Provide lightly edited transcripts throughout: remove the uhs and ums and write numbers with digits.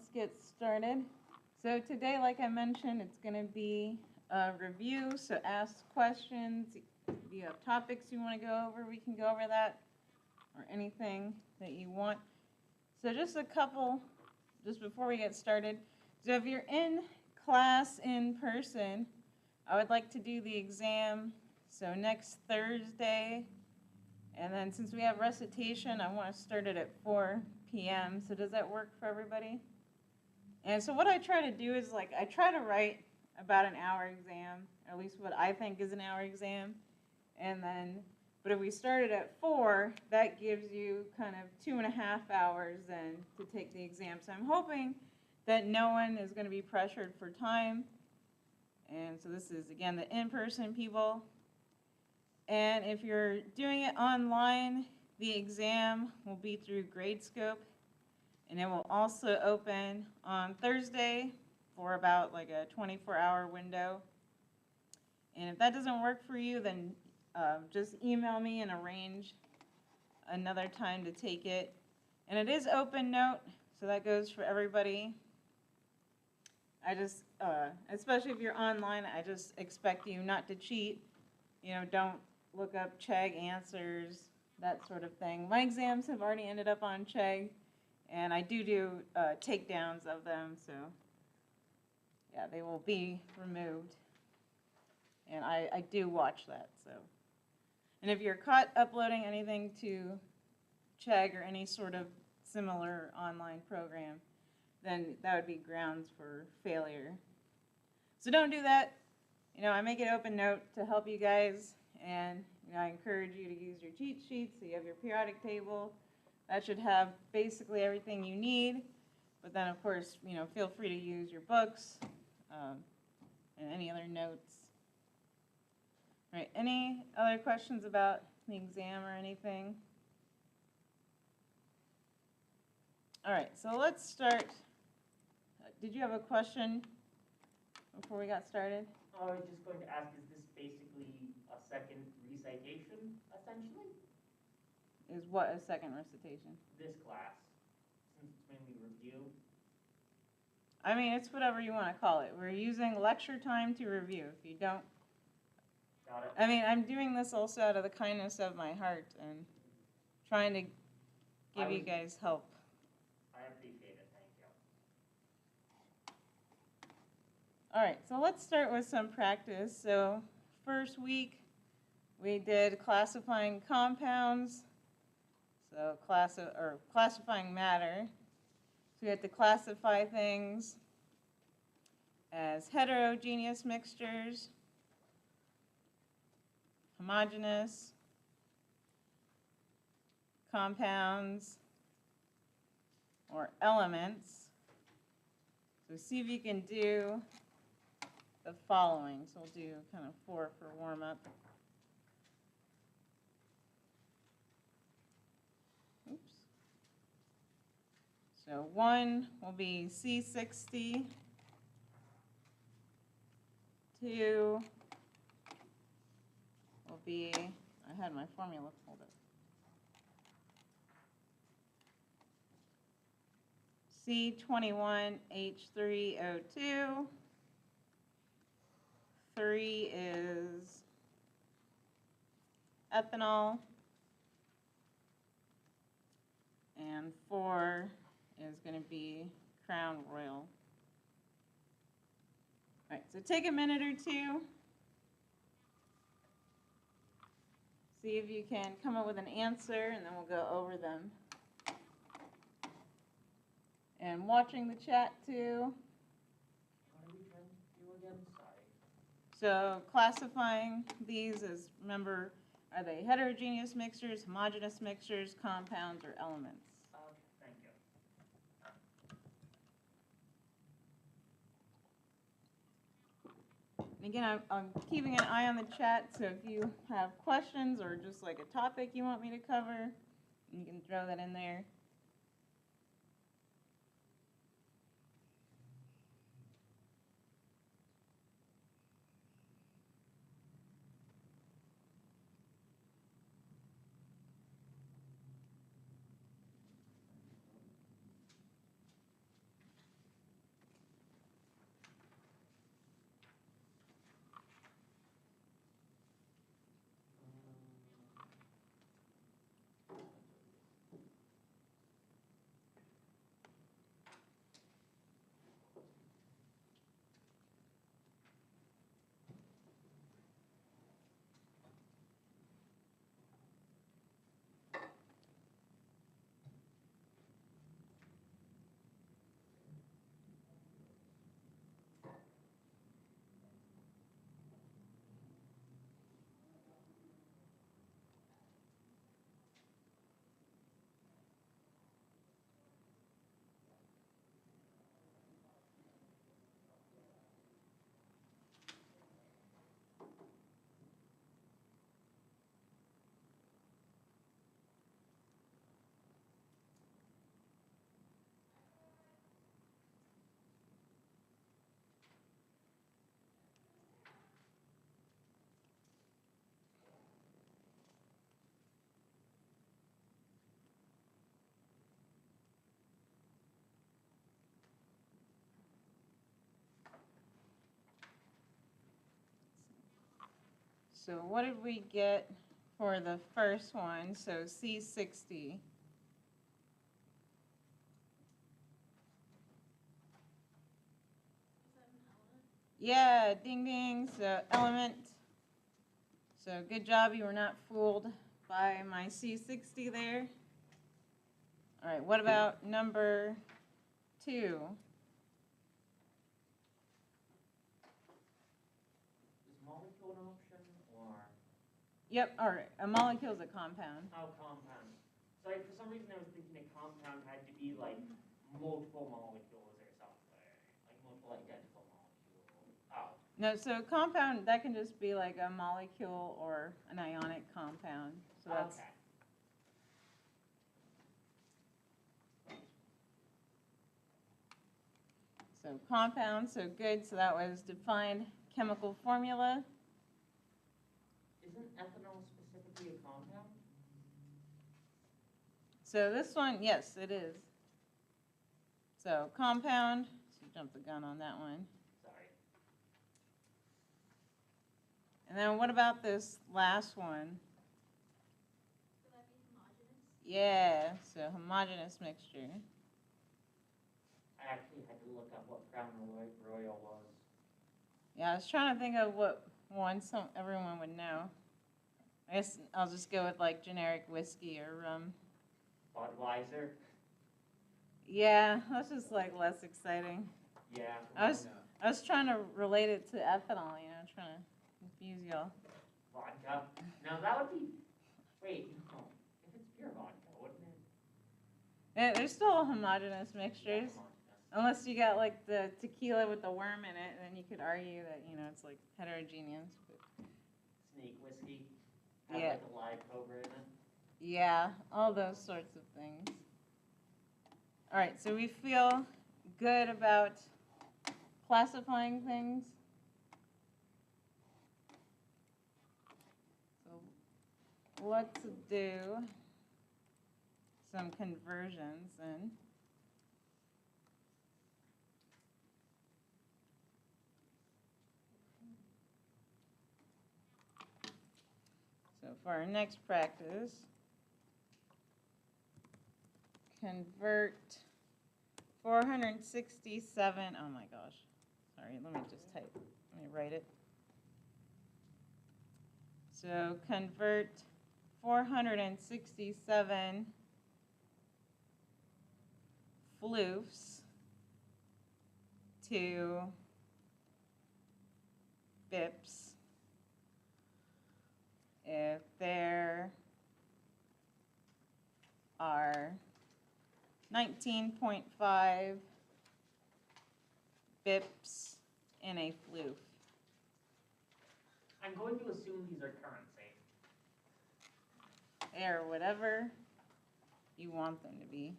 let's get started. So today, like I mentioned, it's going to be a review, so ask questions. If you have topics you want to go over, we can go over that, or anything that you want. So just a couple, just before we get started. So if you're in class in person, I would like to do the exam, so next Thursday. And then since we have recitation, I want to start it at 4 p.m. So does that work for everybody? And so what I try to do is, like, I try to write about an hour exam, or at least what I think is an hour exam. And then, but if we started at 4, that gives you kind of 2.5 hours then to take the exam. So I'm hoping that no one is going to be pressured for time. And so this is, again, the in-person people. And if you're doing it online, the exam will be through Gradescope, and it will also open on Thursday for about like a 24-hour window. And if that doesn't work for you, then just email me and arrange another time to take it. And it is open note, so that goes for everybody. I just, especially if you're online, I just expect you not to cheat. You know, don't look up Chegg answers, that sort of thing. My exams have already ended up on Chegg, and I do takedowns of them, so yeah, they will be removed. And I do watch that, so. And if you're caught uploading anything to Chegg or any sort of similar online program, then that would be grounds for failure. So don't do that. You know, I make it open note to help you guys, and you know, I encourage you to use your cheat sheets. So you have your periodic table. That should have basically everything you need. But then, of course, you know, feel free to use your books and any other notes. All right, any other questions about the exam or anything? All right, so let's start. Did you have a question before we got started? I was just going to ask, is this basically a second recitation, essentially? Is what a second recitation? This class, since it's mainly review. I mean, it's whatever you want to call it. We're using lecture time to review. If you don't, Got it. I mean, I'm doing this also out of the kindness of my heart and trying to give you guys help. I appreciate it, thank you. All right, so let's start with some practice. So first week, we did classifying compounds, so classifying matter. So we had to classify things as heterogeneous mixtures, homogeneous compounds, or elements. So see if you can do the following. So we'll do kind of 4 for warm-up. Oops. So 1 will be C60. 2 will be, I had my formula pulled up. C21H3O2. 3 is ethanol. And 4 is going to be Crown Royal. All right, so take a minute or two. See if you can come up with an answer, and then we'll go over them. And watching the chat too. What are we trying to do again? Sorry. So classifying these as, remember, are they heterogeneous mixtures, homogeneous mixtures, compounds, or elements? Okay, thank you. And again, I'm keeping an eye on the chat, so if you have questions or just like a topic you want me to cover, you can throw that in there. So what did we get for the first one? So C60. Yeah, ding ding, so element. So good job, you were not fooled by my C60 there. All right, what about number 2? Is molecule an option or? Yep, all right, a molecule is a compound. Oh, compound. Sorry, for some reason I was thinking a compound had to be like multiple molecules or something, like multiple identical molecules. Oh, No, so compound, that can just be like a molecule or an ionic compound. So that's, okay. so compound, so good, so that was defined chemical formula. Isn't ethanol specifically a compound? So this one, yes, it is. So compound, so jump the gun on that one. Sorry. And then what about this last one? Would that be homogeneous? Yeah, so homogeneous mixture. I actually had to look up what Crown Royal was. Yeah, I was trying to think of what one everyone would know. I guess I'll just go with like generic whiskey or rum. Budweiser? Yeah, that's just like less exciting. Yeah. I was trying to relate it to ethanol, you know, trying to confuse y'all. Vodka? No, that would be, wait, no. If it's pure vodka, wouldn't it? Yeah, there's still homogeneous mixtures. Yeah, Unless you got like the tequila with the worm in it, then you could argue that, you know, it's like heterogeneous. But Snake whiskey? Has Yeah. like a live cobra in it? yeah, all those sorts of things. All right, so we feel good about classifying things. So let's do some conversions then. So for our next practice, convert 467, oh my gosh, sorry, let me just type, let me write it. So convert 467 floofs to bips if there are 19.5 bips in a floof. I'm going to assume these are currency. Or whatever you want them to be.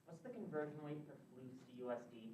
What's the conversion rate for floofs to USD?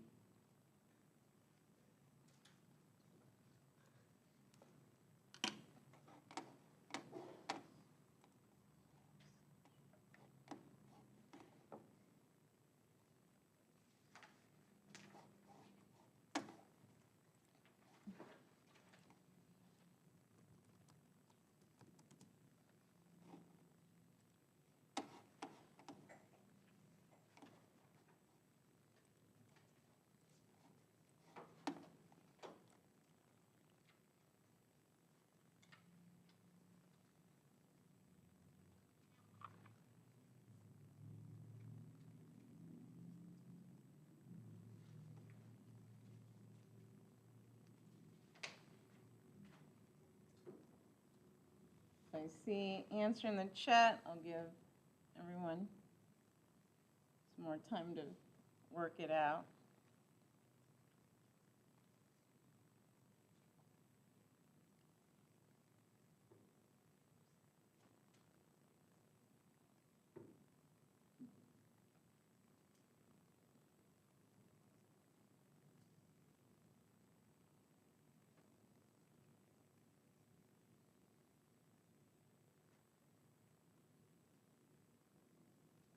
If I see answer in the chat, I'll give everyone some more time to work it out.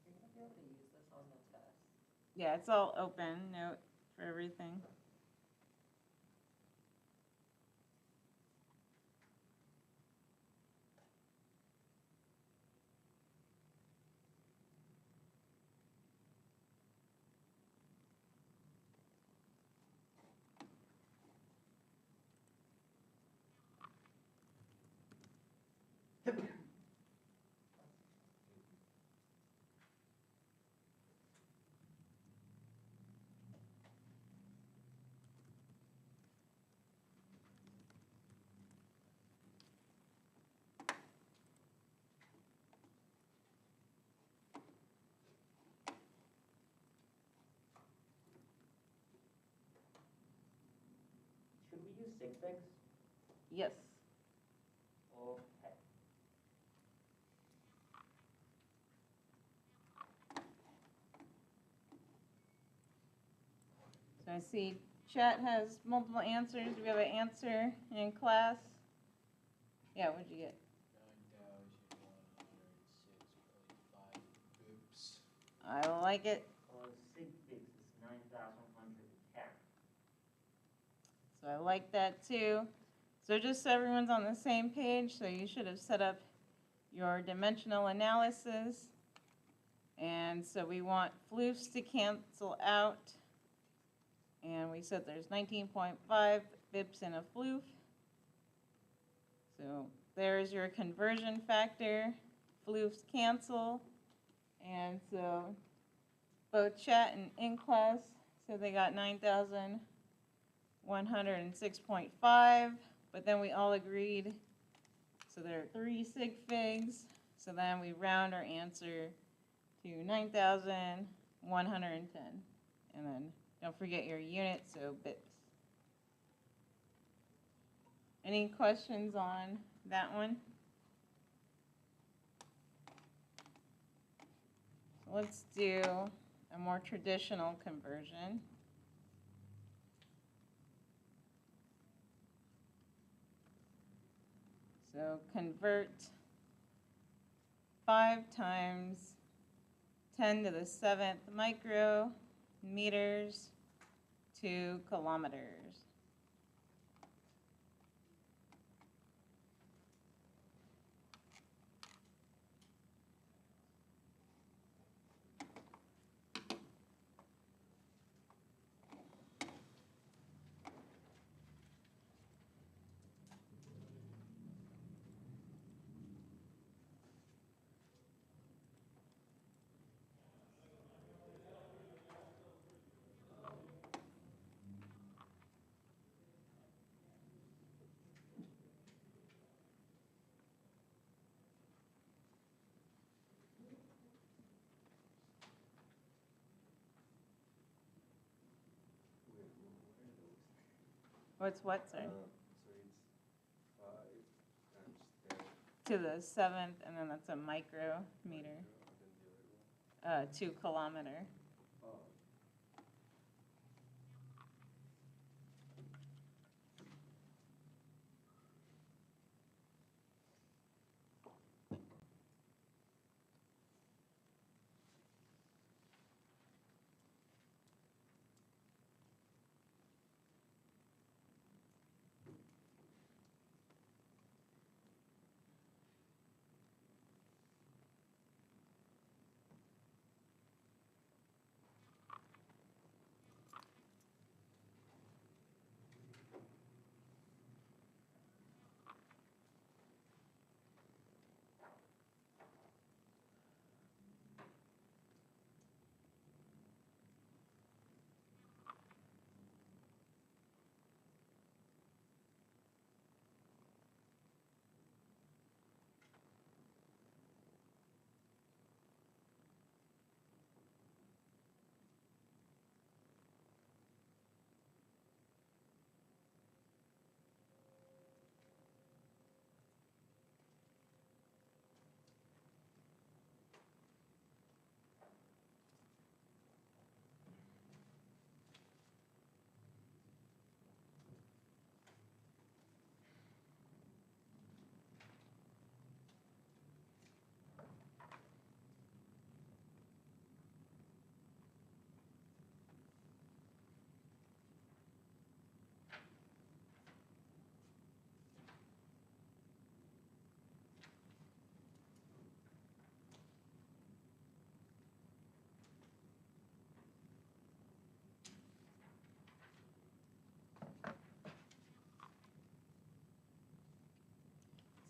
You're gonna be able to use this on the test. Yeah, it's all open note for everything. you use sig figs? Yes. Okay. So I see chat has multiple answers. Do we have an answer in class? Yeah, what'd you get? 9,106.5 bips. I like it. Sig figs is 9,110. So I like that too. So just so everyone's on the same page, so you should have set up your dimensional analysis. And so we want floofs to cancel out. And we said there's 19.5 bips in a floof. So there's your conversion factor. Floofs cancel. And so both chat and in class, so they got 9,106.5, but then we all agreed, so there are 3 sig figs, so then we round our answer to 9,110. And then don't forget your unit, so bips. Any questions on that one? Let's do a more traditional conversion. So convert 5 times 10 to the 7th micrometers to kilometers. What's what, sorry? So it's 5 times 10. To the 7th, and then that's a micrometer, And then the other one. 2 kilometer. Oh.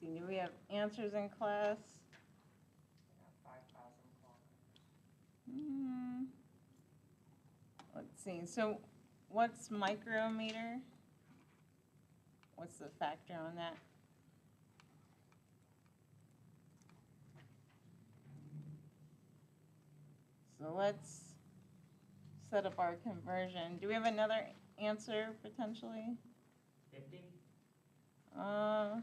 See, do we have answers in class? 5,000 kilometers. Let's see, so what's micrometer? What's the factor on that? So let's set up our conversion. Do we have another answer potentially? 50? I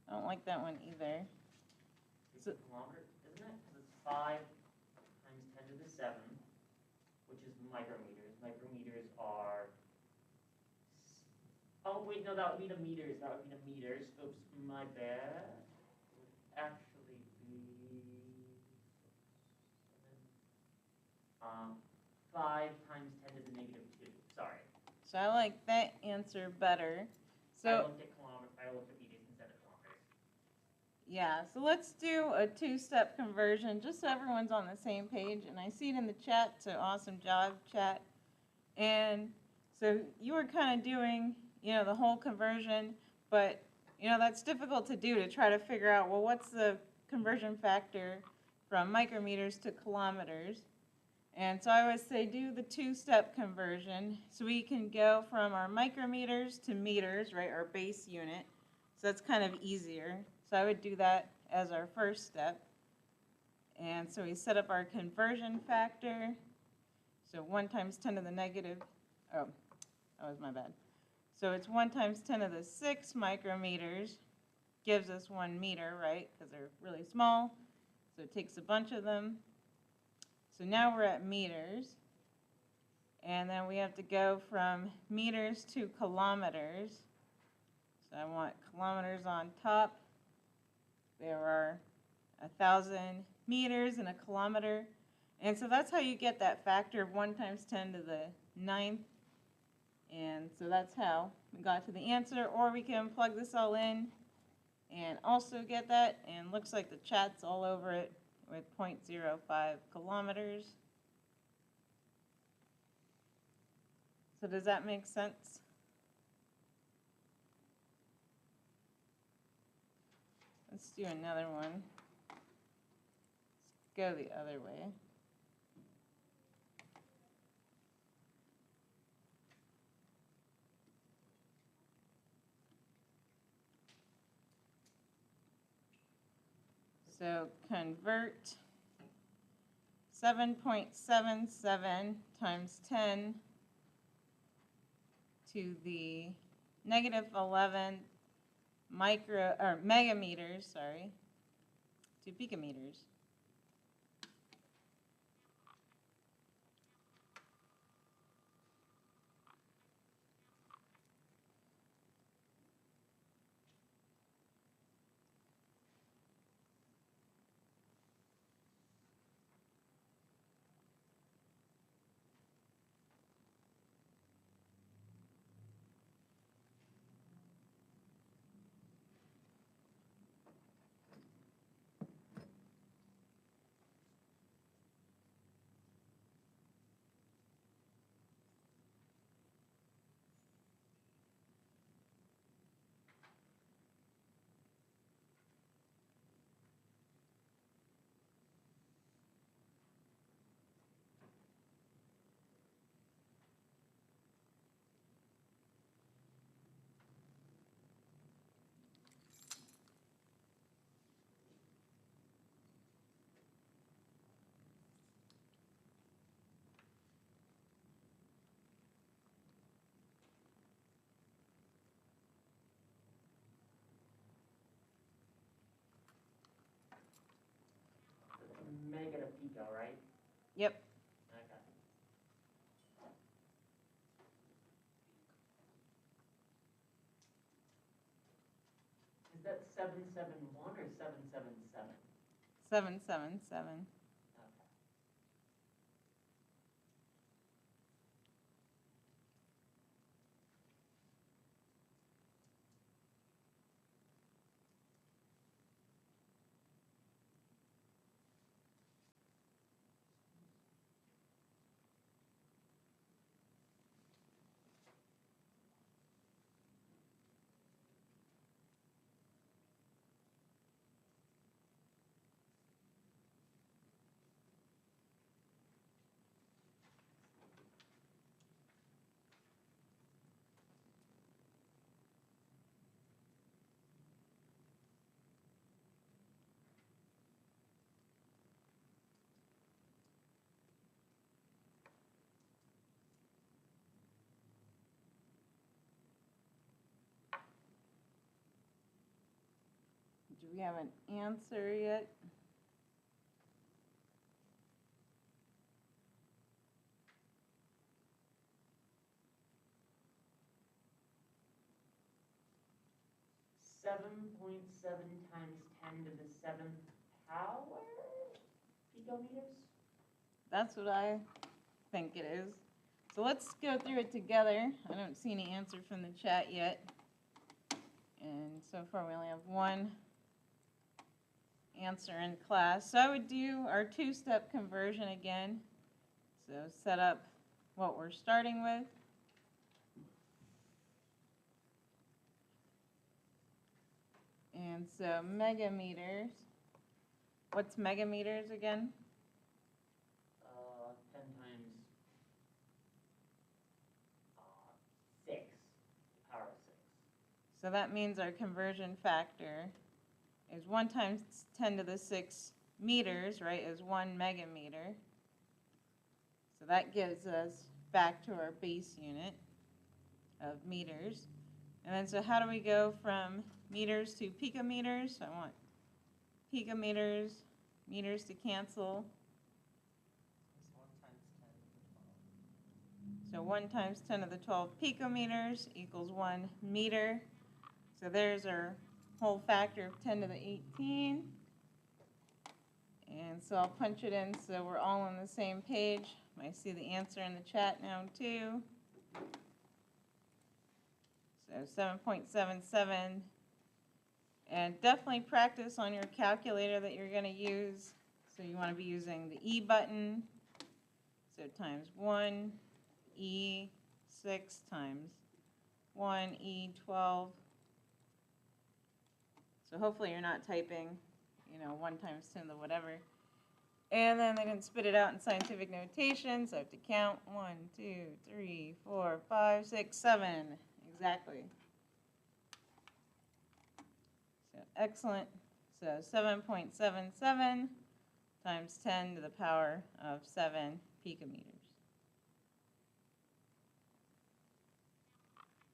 don't like that one either. 50 kilometers, isn't it? Because it's 5 times 10 to the 7, which is micrometers. Micrometers are. Oh, wait, no, that would be the meters. That would be the meters. Oops, my bad. It would actually be. 5 times 10 to the negative 2. Sorry. So I like that answer better. I So looked at kilometers. I looked at meters instead of kilometers. yeah, so let's do a two-step conversion just so everyone's on the same page. And I see it in the chat, so awesome job, chat. And so you were kind of doing, the whole conversion, but, that's difficult to do to try to figure out, well, what's the conversion factor from micrometers to kilometers? And so I always say do the two-step conversion. So we can go from our micrometers to meters, right, our base unit. So that's kind of easier. So I would do that as our first step. And so we set up our conversion factor. So 1 times 10 to the negative, oh, that was my bad. So it's 1 times 10 to the 6 micrometers gives us 1 meter, right? Because they're really small. So it takes a bunch of them. So now we're at meters. And then we have to go from meters to kilometers. So I want kilometers on top. There are 1,000 meters in a kilometer. And so that's how you get that factor of 1 times 10 to the 9th. And so that's how we got to the answer. Or we can plug this all in and also get that. And looks like the chat's all over it with 0.05 kilometers. So does that make sense? Let's do another one. Let's go the other way. So convert 7.77 times 10 to the negative 11 megameters, to picometers. Mega to pico, right? Yep. Okay. Is that 771 or 777? 777. Okay. Do we have an answer yet? (7.7 times 10 to the 7th power picometers? That's what I think it is. So let's go through it together. I don't see any answer from the chat yet. And so far we only have one answer in class. So I would do our two-step conversion again. So set up what we're starting with. And so megameters. What's megameters again? 10 times 6, power of 6. So that means our conversion factor is 1 times 10 to the 6 meters, right, is 1 megameter. So that gives us back to our base unit of meters. And then so how do we go from meters to picometers? I want picometers, meters to cancel. So 1 times 10 to the 12 picometers equals 1 meter. So there's our whole factor of 10 to the 18. And so I'll punch it in so we're all on the same page. I see the answer in the chat now too. So 7.77. And definitely practice on your calculator that you're going to use. So you want to be using the E button. So times 1 E 6 times 1 E 12. So hopefully you're not typing, 1 times 10 to the whatever. And then they didn't spit it out in scientific notation, so I have to count 1, 2, 3, 4, 5, 6, 7. Exactly. So excellent. So 7.77 times 10 to the power of 7 picometers.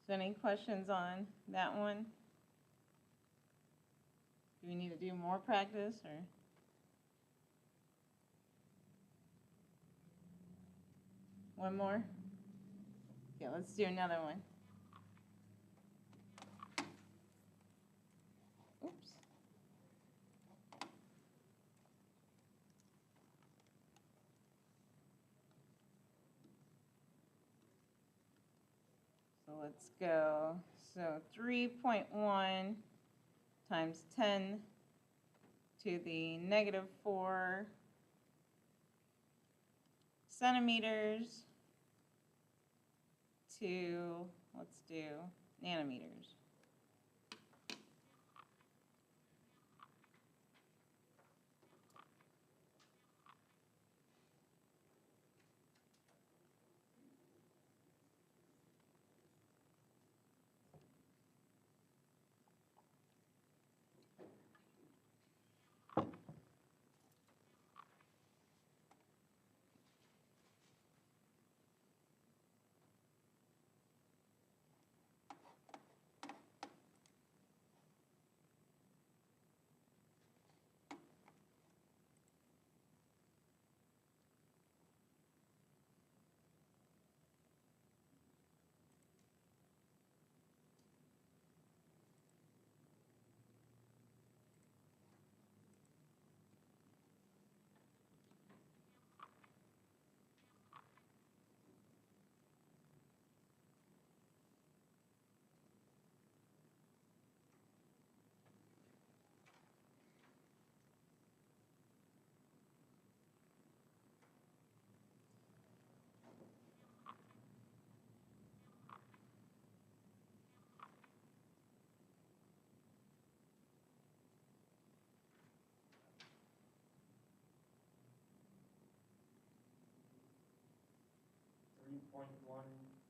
So any questions on that one? Do we need to do more practice or? One more? Okay, let's do another one. Oops. So let's go. So 3.1 times 10 to the negative 4 centimeters to, let's do nanometers.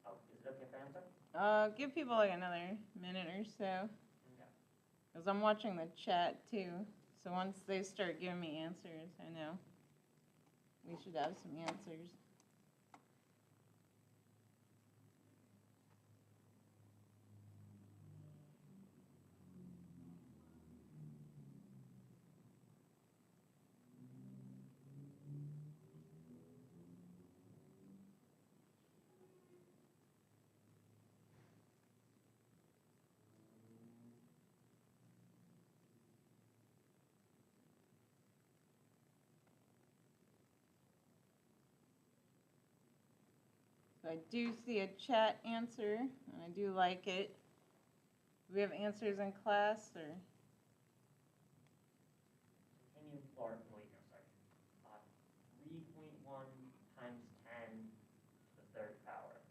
Oh, is it okay if I answer? Give people like another minute or so, Okay. because I'm watching the chat too. So once they start giving me answers, I know we should have some answers. So I do see a chat answer, and I do like it. Do we have answers in class, or? Continuum floor, wait, no, sorry. 3.1 times 10 to the third power.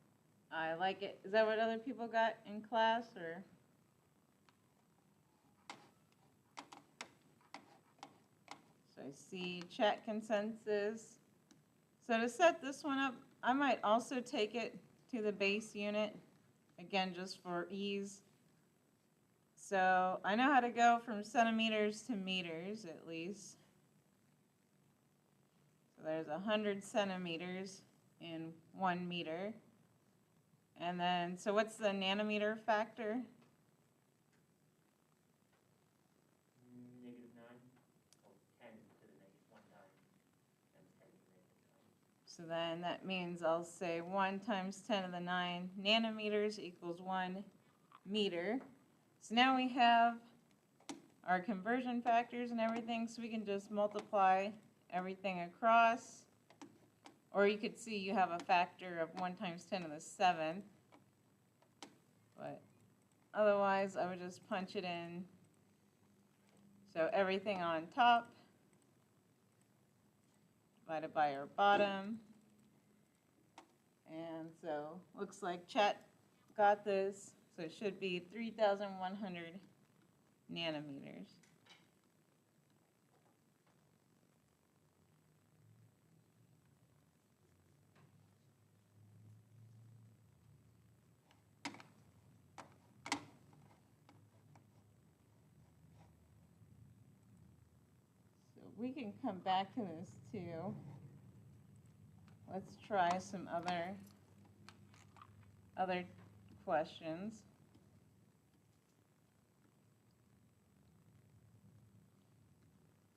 I like it. Is that what other people got in class, or? So I see chat consensus. So to set this one up, I might also take it to the base unit, again, just for ease. So I know how to go from centimeters to meters, at least. So there's 100 centimeters in 1 meter. And then, so what's the nanometer factor? -9, or 10 to the -1 time, times 10 to the -9. So then that means I'll say 1 times 10 to the 9 nanometers equals 1 meter. So now we have our conversion factors and everything, so we can just multiply everything across. Or you could see you have a factor of 1 times 10 to the 7th. But otherwise, I would just punch it in. So everything on top divided by our bottom. And so looks like chat got this. So it should be 3,100 nanometers. So we can come back to this too. Let's try some other questions.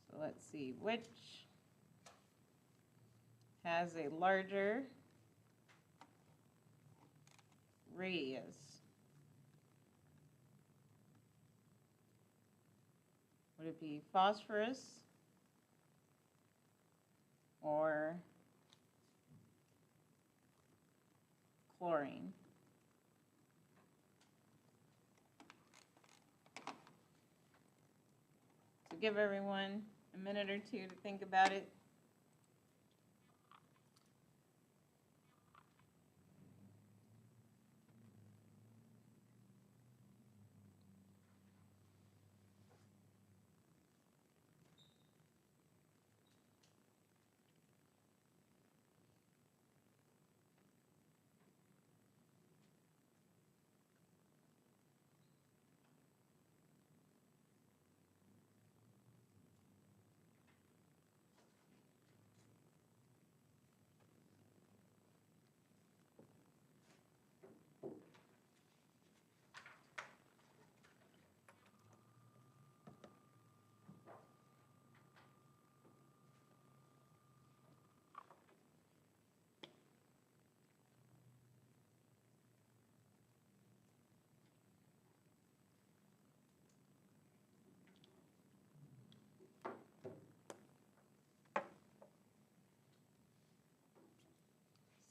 So let's see, which has a larger radius? Would it be phosphorus or chlorine? So give everyone a minute or two to think about it.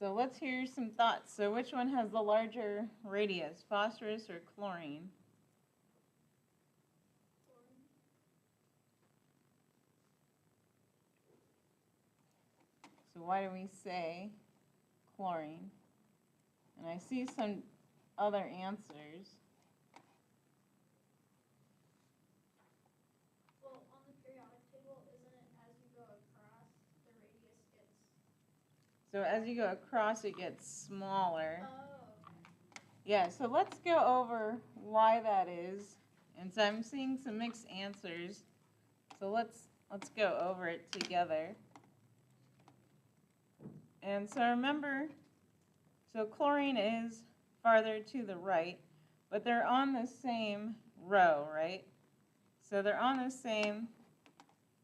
So let's hear some thoughts. So which one has the larger radius, phosphorus or chlorine? So why do we say chlorine? And I see some other answers. Well, on the periodic table, isn't it as you go across, the radius gets? So as you go across, it gets smaller. Oh, okay. Yeah, so let's go over why that is. And so I'm seeing some mixed answers. So let's go over it together. And so remember, so chlorine is farther to the right, but they're on the same row, right? So they're on the same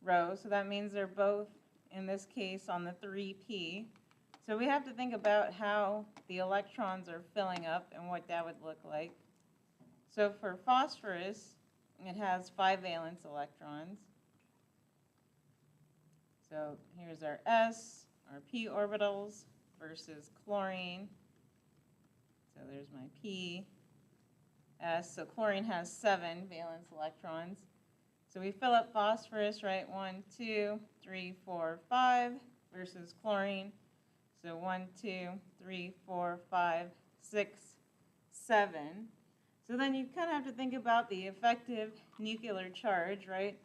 row, so that means they're both, in this case, on the 3p. So we have to think about how the electrons are filling up and what that would look like. So for phosphorus, it has 5 valence electrons. So here's our s, our p orbitals, versus chlorine. So there's my P, S. So chlorine has 7 valence electrons. So we fill up phosphorus, right? 1, 2, 3, 4, 5 versus chlorine. So 1, 2, 3, 4, 5, 6, 7. So then you kind of have to think about the effective nuclear charge, right?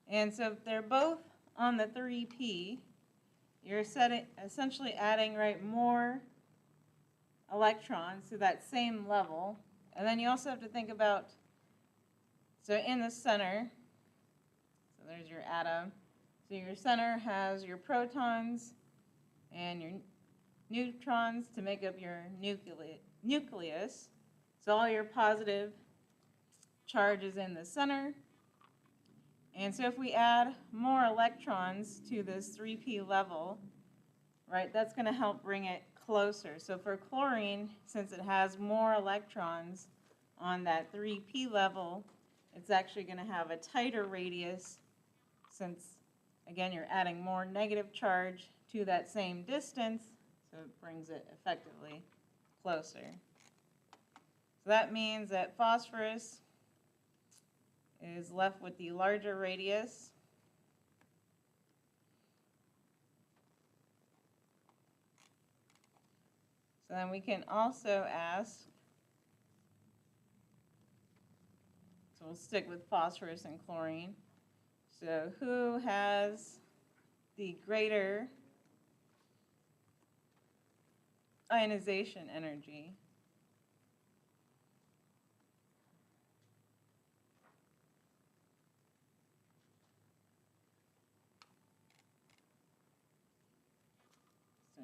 And so if they're both on the 3p, you're essentially adding, right, more electrons to that same level. And then you also have to think about, so in the center, so there's your atom. So your center has your protons and your neutrons to make up your nucleus. So all your positive charge is in the center. And so if we add more electrons to this 3p level, right, that's going to help bring it closer. So for chlorine, since it has more electrons on that 3p level, it's actually going to have a tighter radius since, again, you're adding more negative charge to that same distance, so it brings it effectively closer. So that means that phosphorus is left with the larger radius. So then we can also ask, so we'll stick with phosphorus and chlorine. So who has the greater ionization energy? So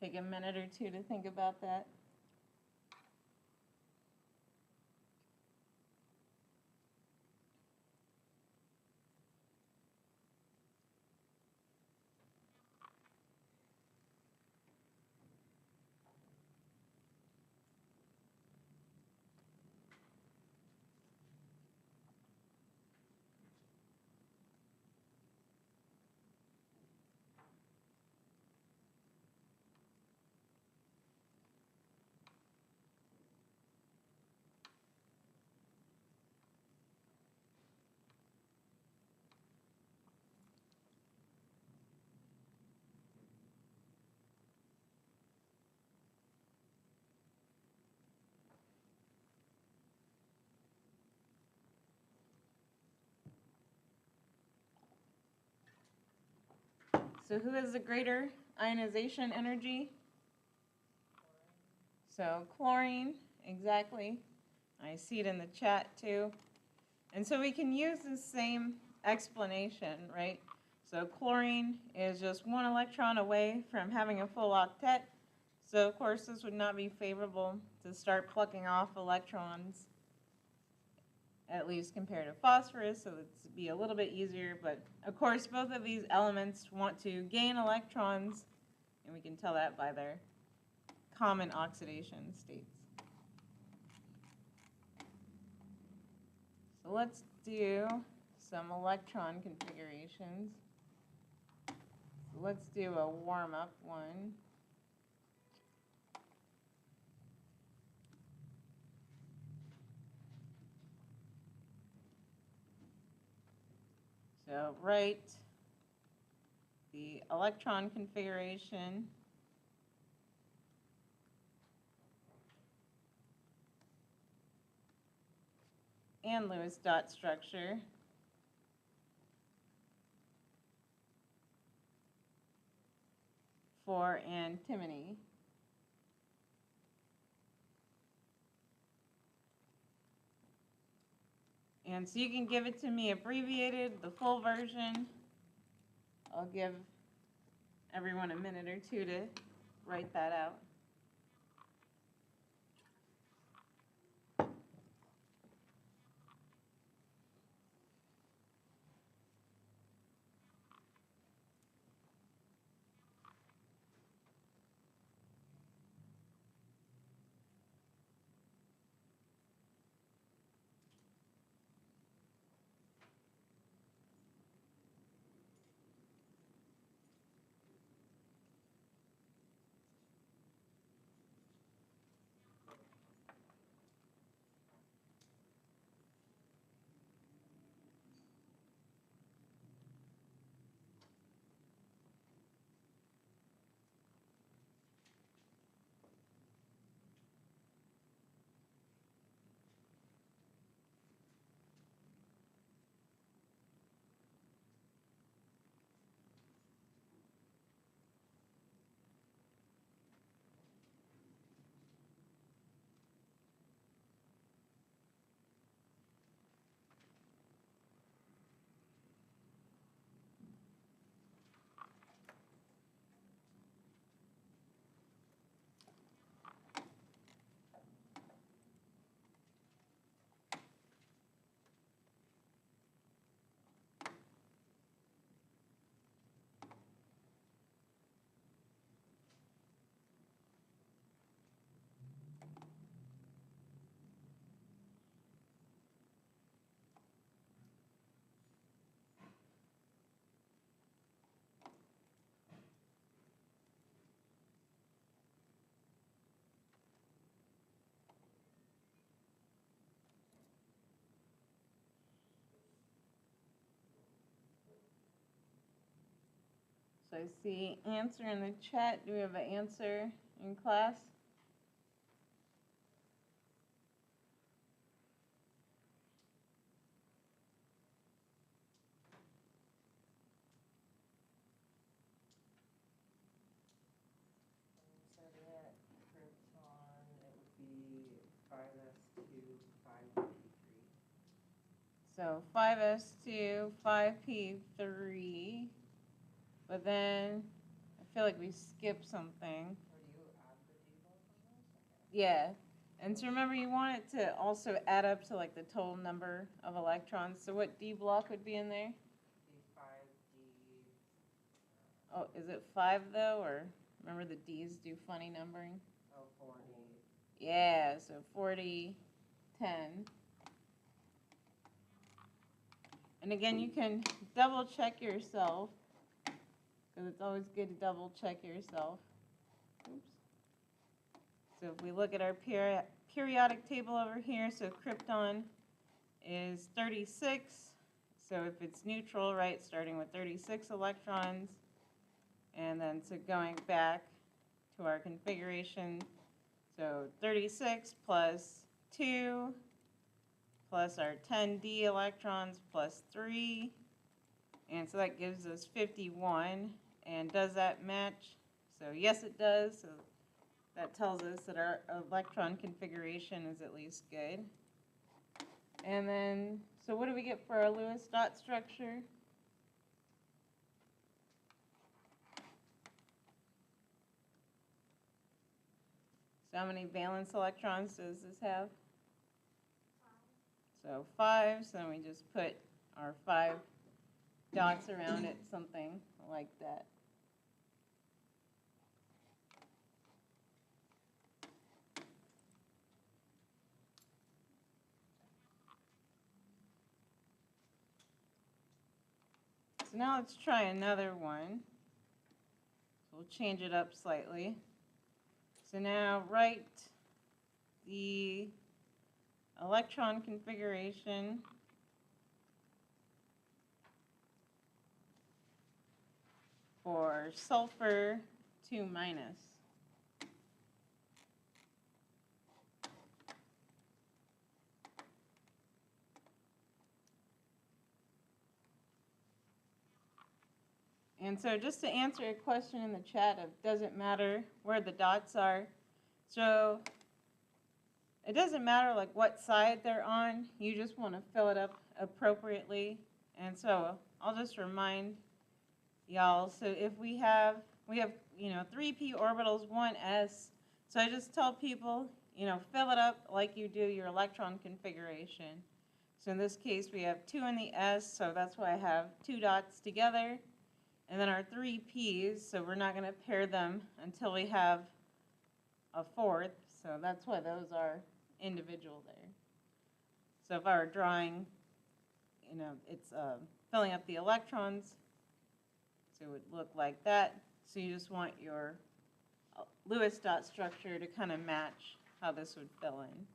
take a minute or two to think about that. So who has the greater ionization energy? So chlorine, exactly. I see it in the chat too. And so we can use the same explanation, right? So chlorine is just 1 electron away from having a full octet. So of course this would not be favorable to start plucking off electrons, at least compared to phosphorus, so it'd be a little bit easier. But of course both of these elements want to gain electrons, and we can tell that by their common oxidation states. So let's do some electron configurations. So let's do a warm-up one. So write the electron configuration and Lewis dot structure for antimony. And so you can give it to me abbreviated, the full version. I'll give everyone a minute or two to write that out. So I see answer in the chat. Do we have an answer in class? So that Krypton, it would be 5s2, 5p3. So 5s2, 5p3. But then I feel like we skipped something. Or do you add the d block on this? Yeah. And so remember, you want it to also add up to like the total number of electrons. So what d block would be in there? Be 5d. Oh, is it 5 though? Or remember the d's do funny numbering? Oh, 40. Yeah, so 40, 10. And again, you can double check yourself, because it's always good to double check yourself. Oops. So if we look at our periodic table over here, so krypton is 36. So if it's neutral, right, starting with 36 electrons, and then so going back to our configuration, so 36 plus 2 plus our 10d electrons plus 3, and so that gives us 51. And does that match? So yes, it does. So that tells us that our electron configuration is at least good. And then, so what do we get for our Lewis dot structure? So how many valence electrons does this have? 5. So 5, so then we just put our 5 dots around it, something like that. So now let's try another one. So we'll change it up slightly. So now write the electron configuration for sulfur 2 minus. And so just to answer a question in the chat of does it matter where the dots are, so it doesn't matter like what side they're on, you just want to fill it up appropriately. And so I'll just remind y'all, so if we have 3p orbitals, 1s, so I just tell people, fill it up like you do your electron configuration. So in this case, we have 2 in the s, so that's why I have 2 dots together. And then our 3 p's, so we're not going to pair them until we have a 4th, so that's why those are individual there. So if I were drawing, it's filling up the electrons, so it would look like that. So you just want your Lewis dot structure to kind of match how this would fill in.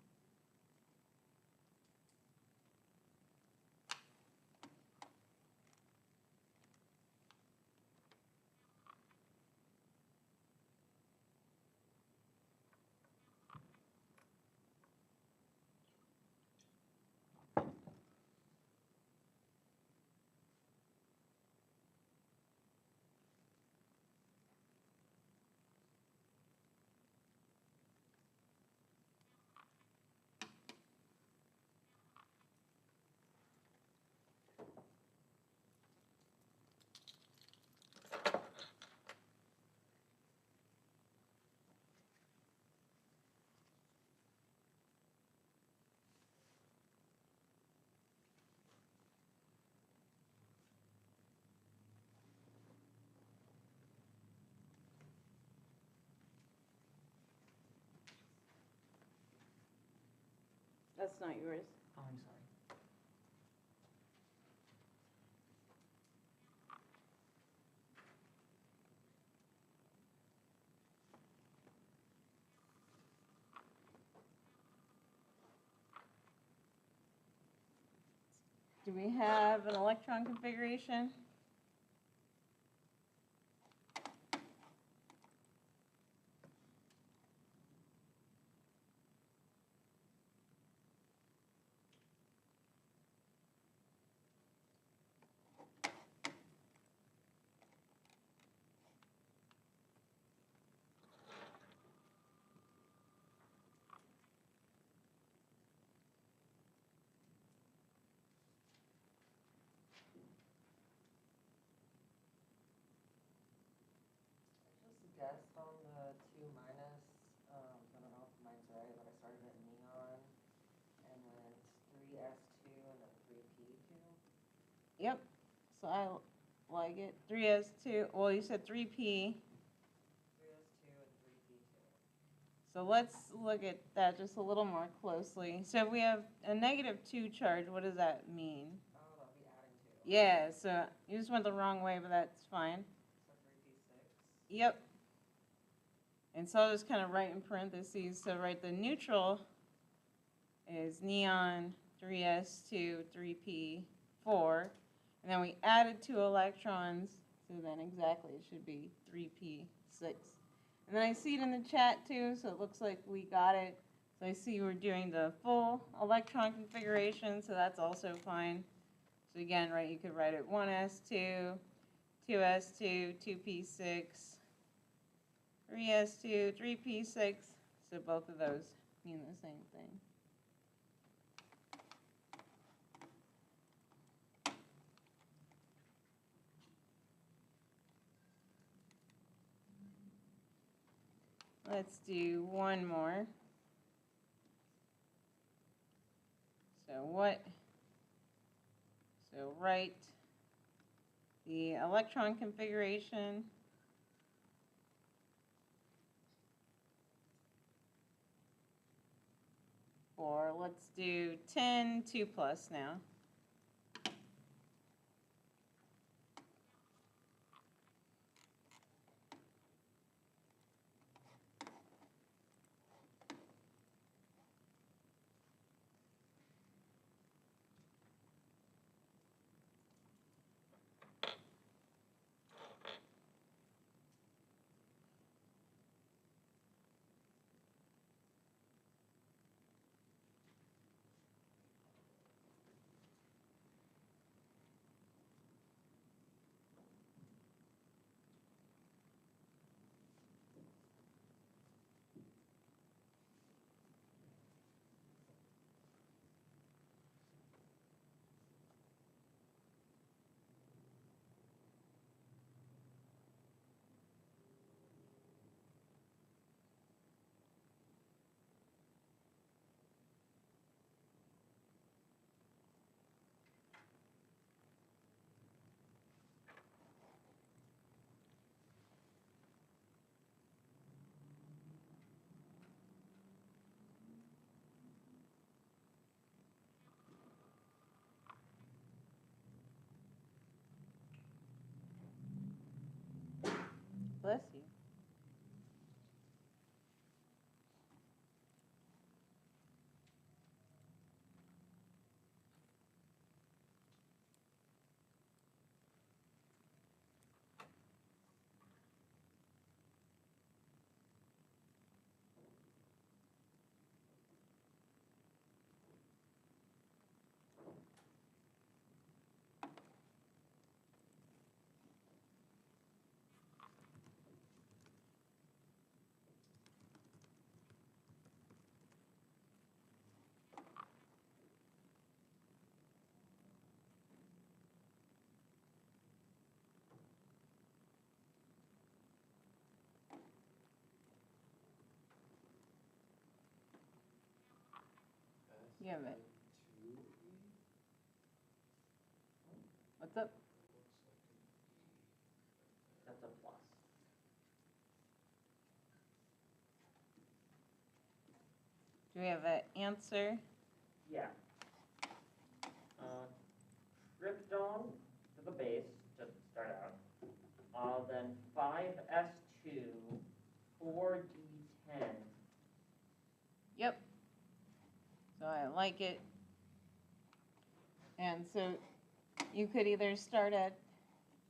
That's not yours. Oh, I'm sorry. Do we have an electron configuration? Yep, so I like it. 3s2, well, you said 3p, 3s2 and 3p2. so let's look at that just a little more closely. So if we have a -2 charge, what does that mean? Oh, that'll be adding 2. Yeah, so you just went the wrong way, but that's fine. So 3p6. Yep. And so I'll just kind of write in parentheses, so write the neutral is neon 3s2 3p4, and then we added 2 electrons, so then exactly it should be 3p6. And then I see it in the chat too, so it looks like we got it. So I see we're doing the full electron configuration, so that's also fine. So again, right, you could write it 1s2, 2s2, 2p6, 3s2, 3p6, so both of those mean the same thing. Let's do one more. So write the electron configuration for, let's do 10 2+ now. Bless you. You have it. What's up? That's a plus. Do we have an answer? Yeah. Krypton to the base, just to start out. Then 5s2, 4d10. Yep. So I like it. And so you could either start at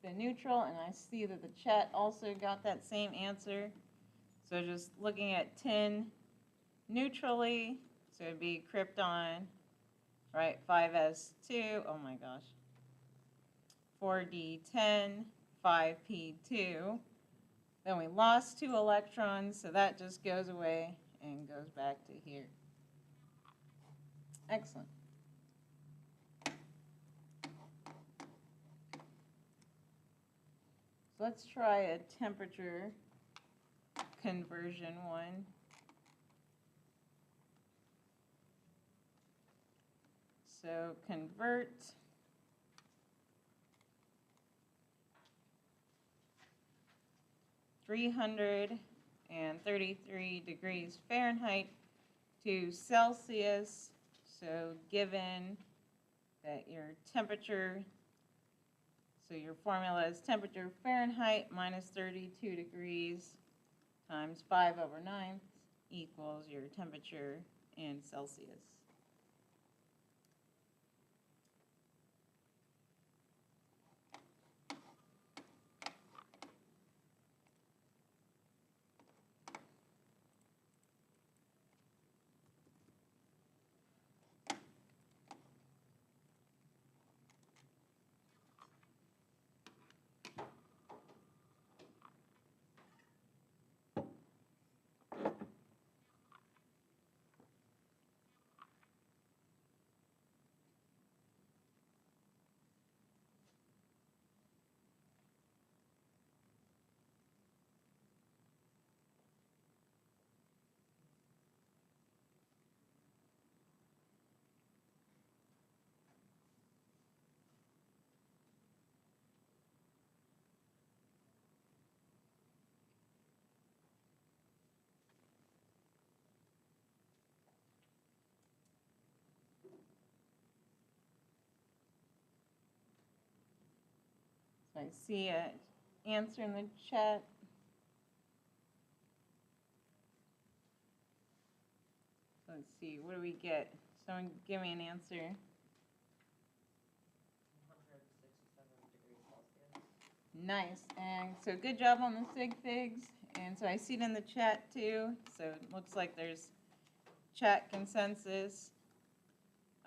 the neutral, and I see that the chat also got that same answer. So just looking at 10 neutrally, so it'd be krypton, right? 5s2, oh my gosh. 4d10, 5p2. Then we lost 2 electrons, so that just goes away and goes back to here. Excellent. So let's try a temperature conversion one. So convert 333 degrees Fahrenheit to Celsius. So given that your temperature, so your formula is temperature Fahrenheit minus 32 degrees times 5/9 equals your temperature in Celsius. So I see an answer in the chat. Let's see, what do we get? Someone give me an answer. 167 degrees Celsius. Nice, and so good job on the sig figs. And so I see it in the chat too. So it looks like there's chat consensus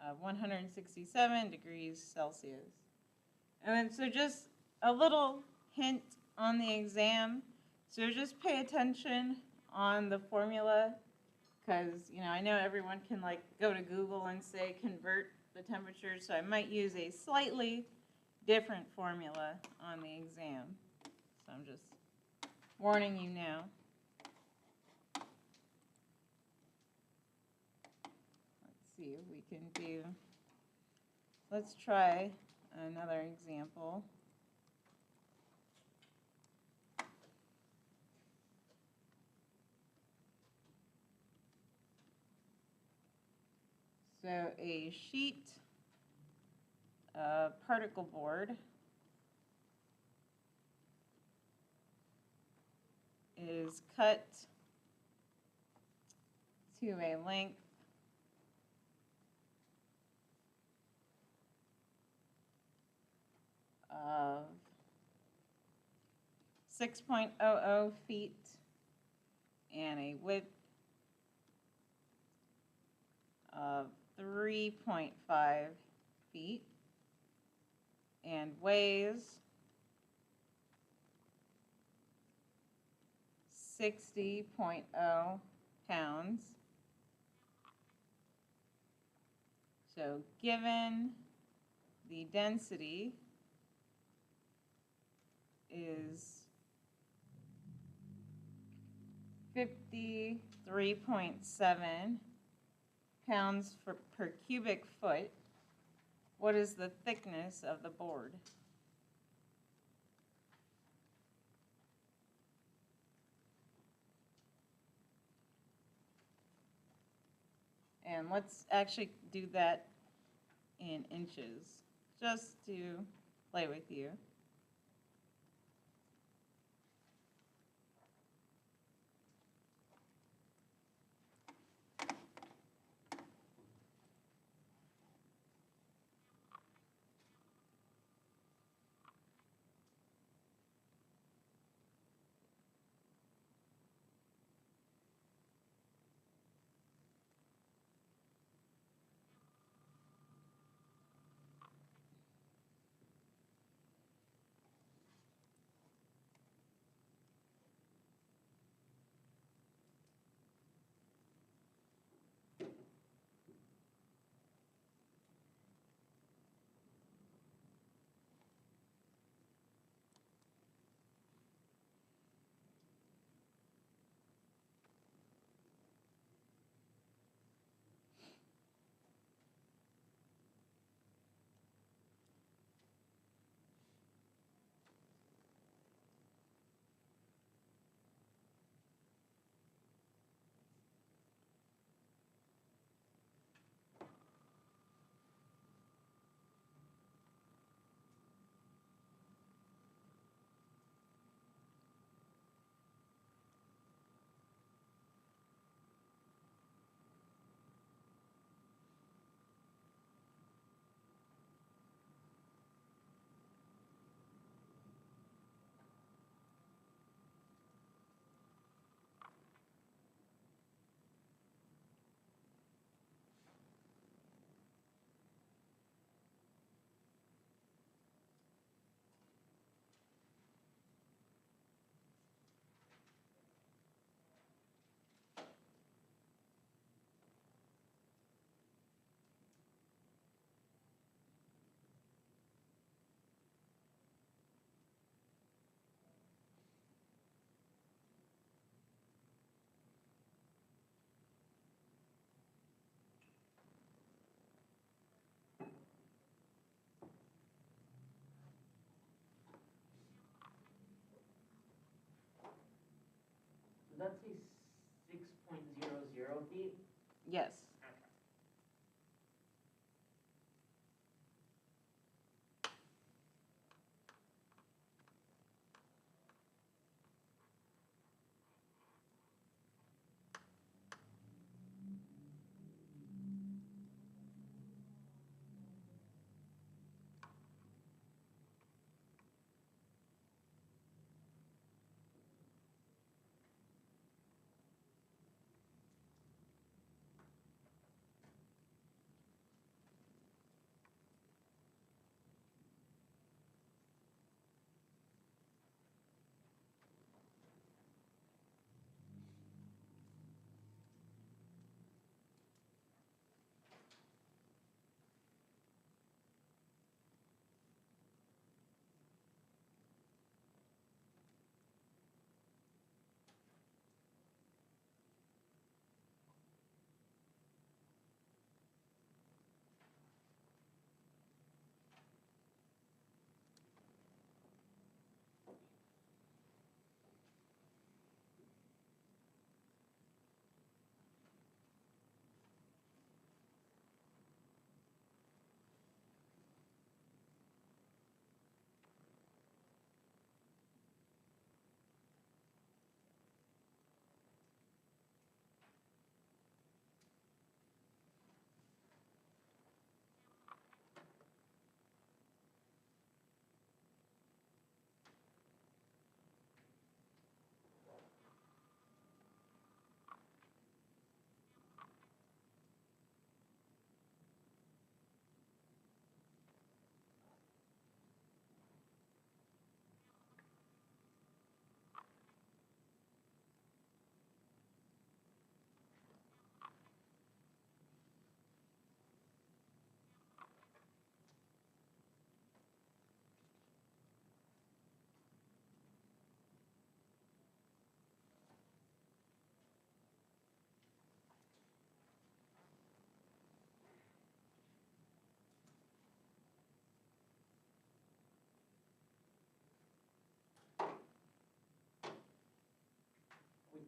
of 167 degrees Celsius. And then so just a little hint on the exam. So just pay attention on the formula, because I know everyone can like go to Google and say convert the temperature, so I might use a slightly different formula on the exam. So I'm just warning you now. Let's see if we can do, let's try another example. So a sheet of particle board is cut to a length of 6.00 feet and a width of 3.5 feet and weighs 60.0 pounds. So given the density is 53.7 pounds per cubic foot, what is the thickness of the board? And let's actually do that in inches, just to play with you. Does that say 6.00 feet? Yes. Okay. Wait,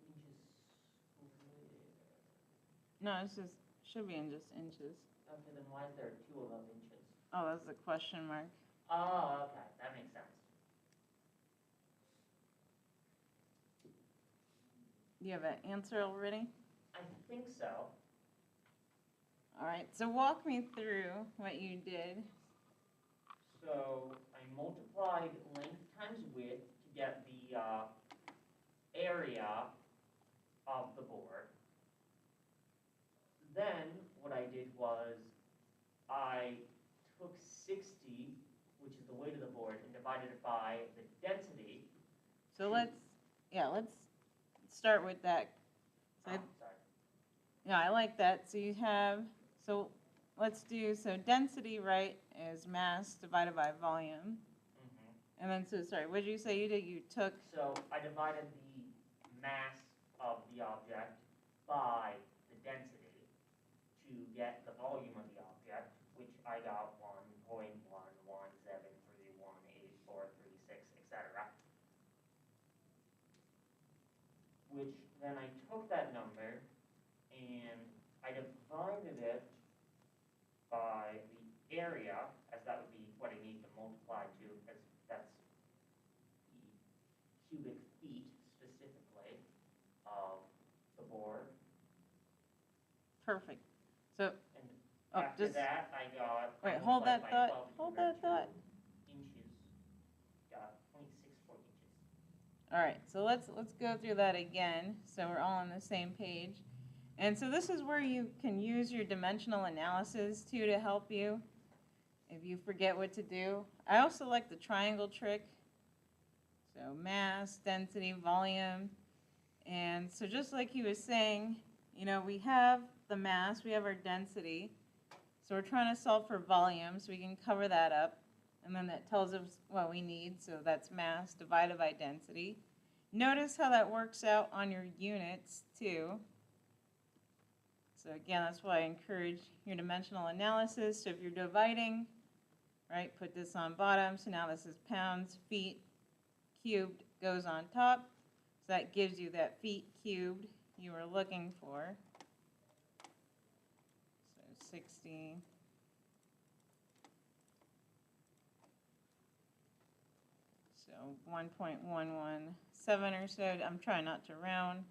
inches square. No, it's just, should be in just inches. Okay, then why is there 2 above inches? Oh, that's a question mark. Oh, okay, that makes sense. Do you have an answer already? I think so. All right, so walk me through what you did. So I multiplied length times width to get the area of the board. Then what I did was I took 60, which is the weight of the board, and divided it by the density. So let's start with that. So, Oh, sorry. yeah, I like that. So you have, so let's do, so density, right, is mass divided by volume. Mhm. And then, so, sorry, what did you say you did? You took, So I divided the mass of the object by the density to get the volume of the object, which I got 1.1173184336, etc. Which then I took that number and I divided it by the area, as that would be what I need to multiply to, as that's the cubic feet specifically of the board. perfect. So, And oh, after just, that, I got. I wait, hold multiplied that by thought, 12 to hold convert that thought. to inches. Got 0.64 inches. All right, so let's go through that again, so we're all on the same page. And so this is where you can use your dimensional analysis too to help you if you forget what to do. I also like the triangle trick. So mass, density, volume. And so just like he was saying, you know, we have the mass, we have our density. So we're trying to solve for volume, so we can cover that up. And then that tells us what we need, so that's mass divided by density. Notice how that works out on your units too. So again, that's why I encourage your dimensional analysis. So if you're dividing, right, put this on bottom. So now this is pounds, feet, cubed goes on top. So So that gives you that feet cubed you were looking for. So 60. So 1.117 or so. I'm trying not to round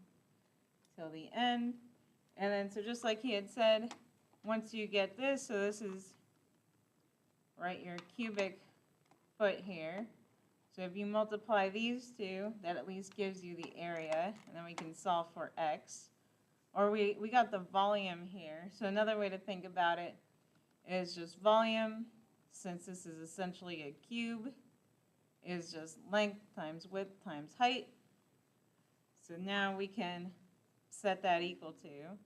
till the end. And then, so just like he had said, once you get this, so this is right your cubic foot here. So if you multiply these two, that at least gives you the area, and then we can solve for x. Or we got the volume here. So another way to think about it is just volume, since this is essentially a cube, is just length times width times height. So now we can set that equal to.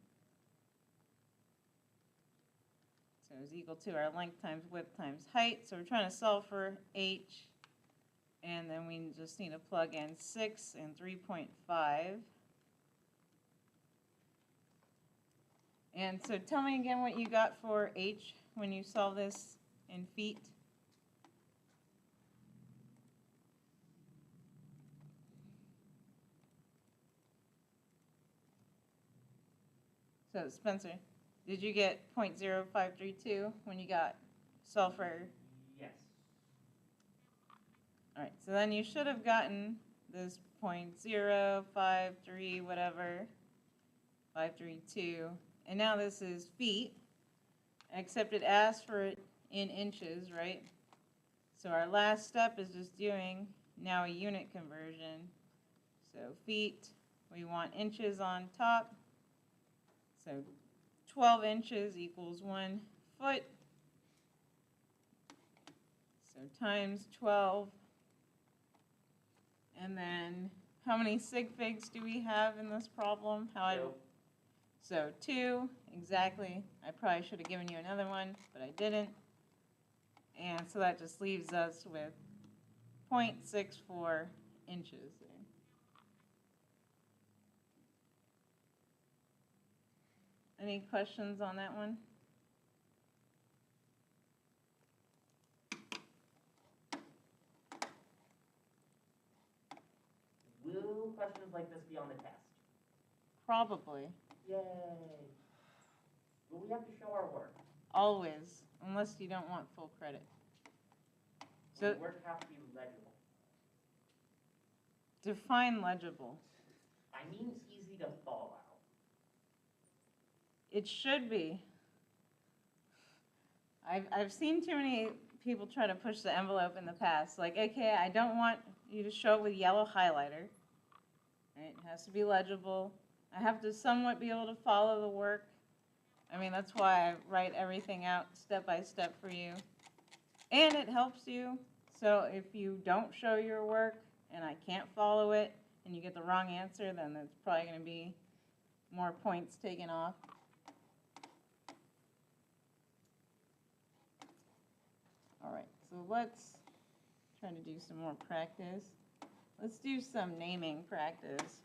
So it's equal to our length times width times height. So we're trying to solve for h. And then we just need to plug in 6 and 3.5. And so tell me again what you got for h when you solve this in feet. So Spencer, did you get 0.0532 when you got solve for? Yes. All right, so then you should have gotten this 0.053 whatever, 532, and now this is feet, except it asks for it in inches, right? So our last step is just doing now a unit conversion. So feet, we want inches on top, so 12 inches equals 1 foot, so times 12. And then, how many sig figs do we have in this problem? So 2, exactly. I probably should have given you another one, but I didn't. And so that just leaves us with 0.64 inches there. Any questions on that one? Will questions like this be on the test? Probably. Yay. Will we have to show our work? Always, unless you don't want full credit. Will So the work have to be legible? define legible. I mean easy to follow. It should be. I've seen too many people try to push the envelope in the past. Like, okay, I don't want you to show it with yellow highlighter. Right? It has to be legible. I have to somewhat be able to follow the work. I mean, that's why I write everything out step by step for you. And it helps you. So if you don't show your work and I can't follow it and you get the wrong answer, then there's probably going to be more points taken off. All right, so let's try to do some more practice. Let's do some naming practice.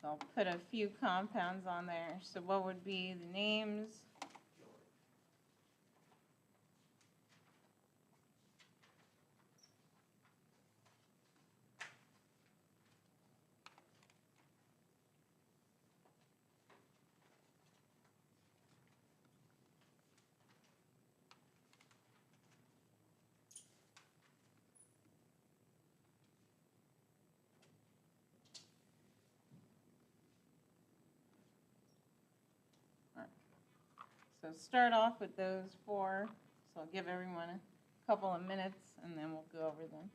So I'll put a few compounds on there. So what would be the names? So start off with those 4. So I'll give everyone a couple of minutes and then we'll go over them.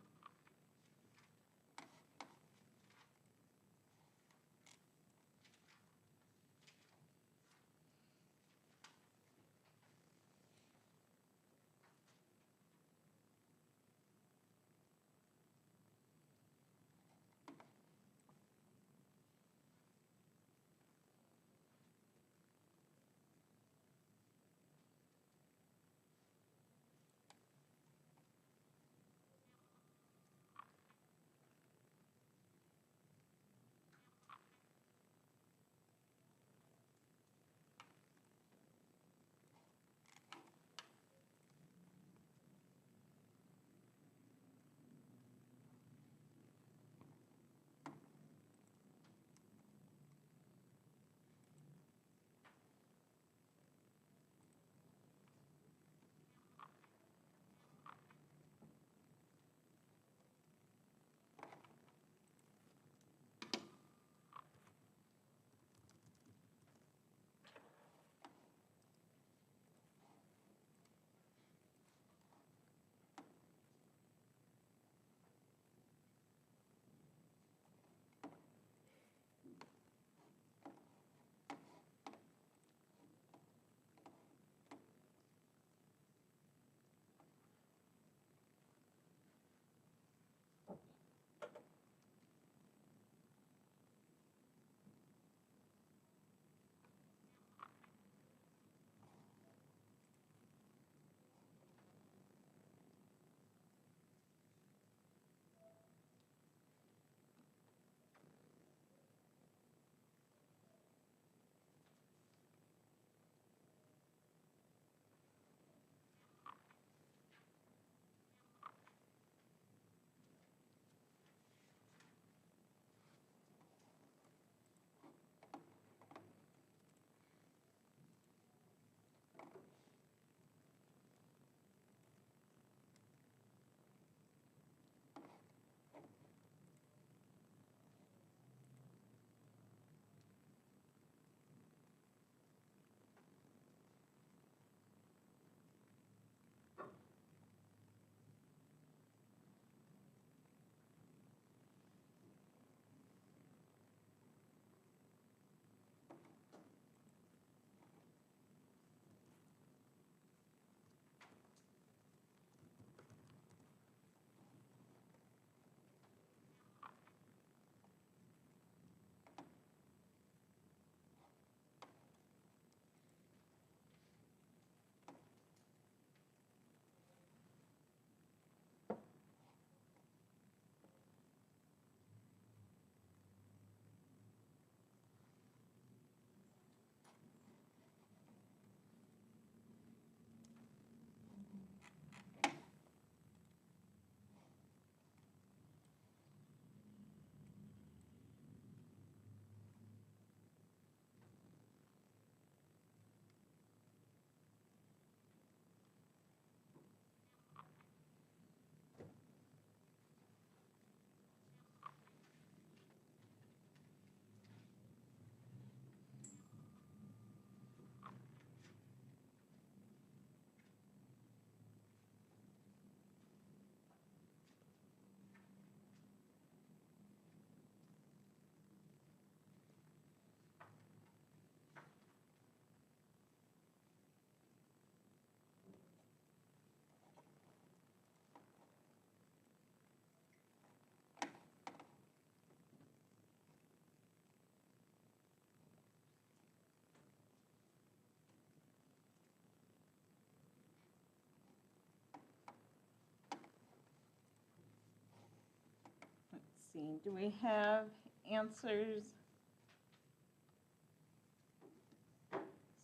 see, do we have answers?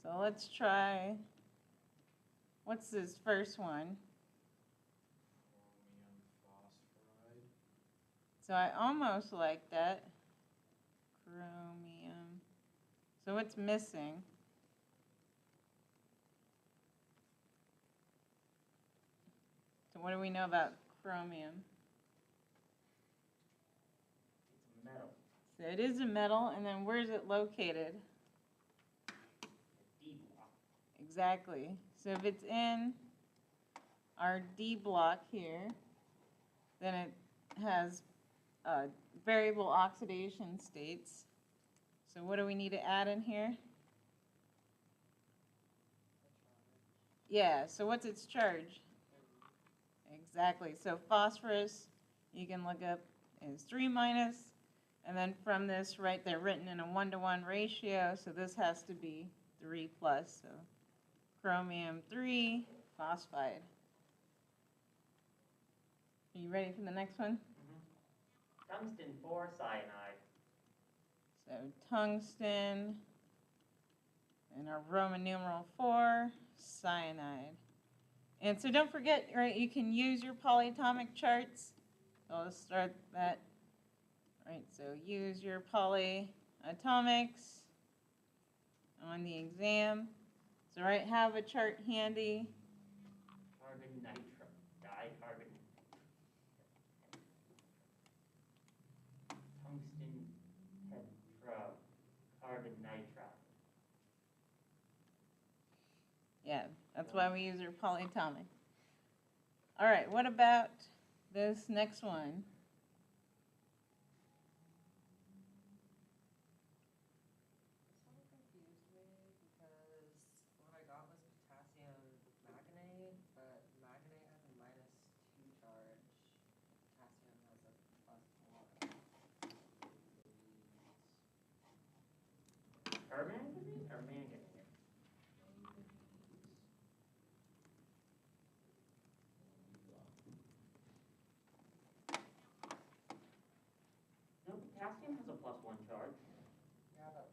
So let's try, what's this first one? Chromium phosphide. So I almost like that. Chromium. So what's missing? So what do we know about chromium? It's metal, So it is a metal, and then where is it located? a D block. Exactly. So if it's in our D block here, then it has variable oxidation states. So what do we need to add in here? Yeah, so what's its charge? Exactly. So phosphorus, you can look up, is 3 minus, and then from this, right, they're written in a 1-to-1 ratio, so this has to be 3 plus, so chromium 3 phosphide. Are you ready for the next one? Tungsten 4 cyanide. So tungsten, and our Roman numeral 4, cyanide. And so don't forget, right, you can use your polyatomic charts. So I'll just start that. Right, so use your polyatomics on the exam. So right, have a chart handy. Carbon nitro, dicarbon. Tungsten tetracarbon nitride. Yeah, that's why we use our polyatomic. All right, what about this next one? This one confused me because what I got was potassium manganate, but manganate has a -2 charge. Potassium has a +1. Permanganate or manganate? No, potassium has a +1 charge. Yeah, but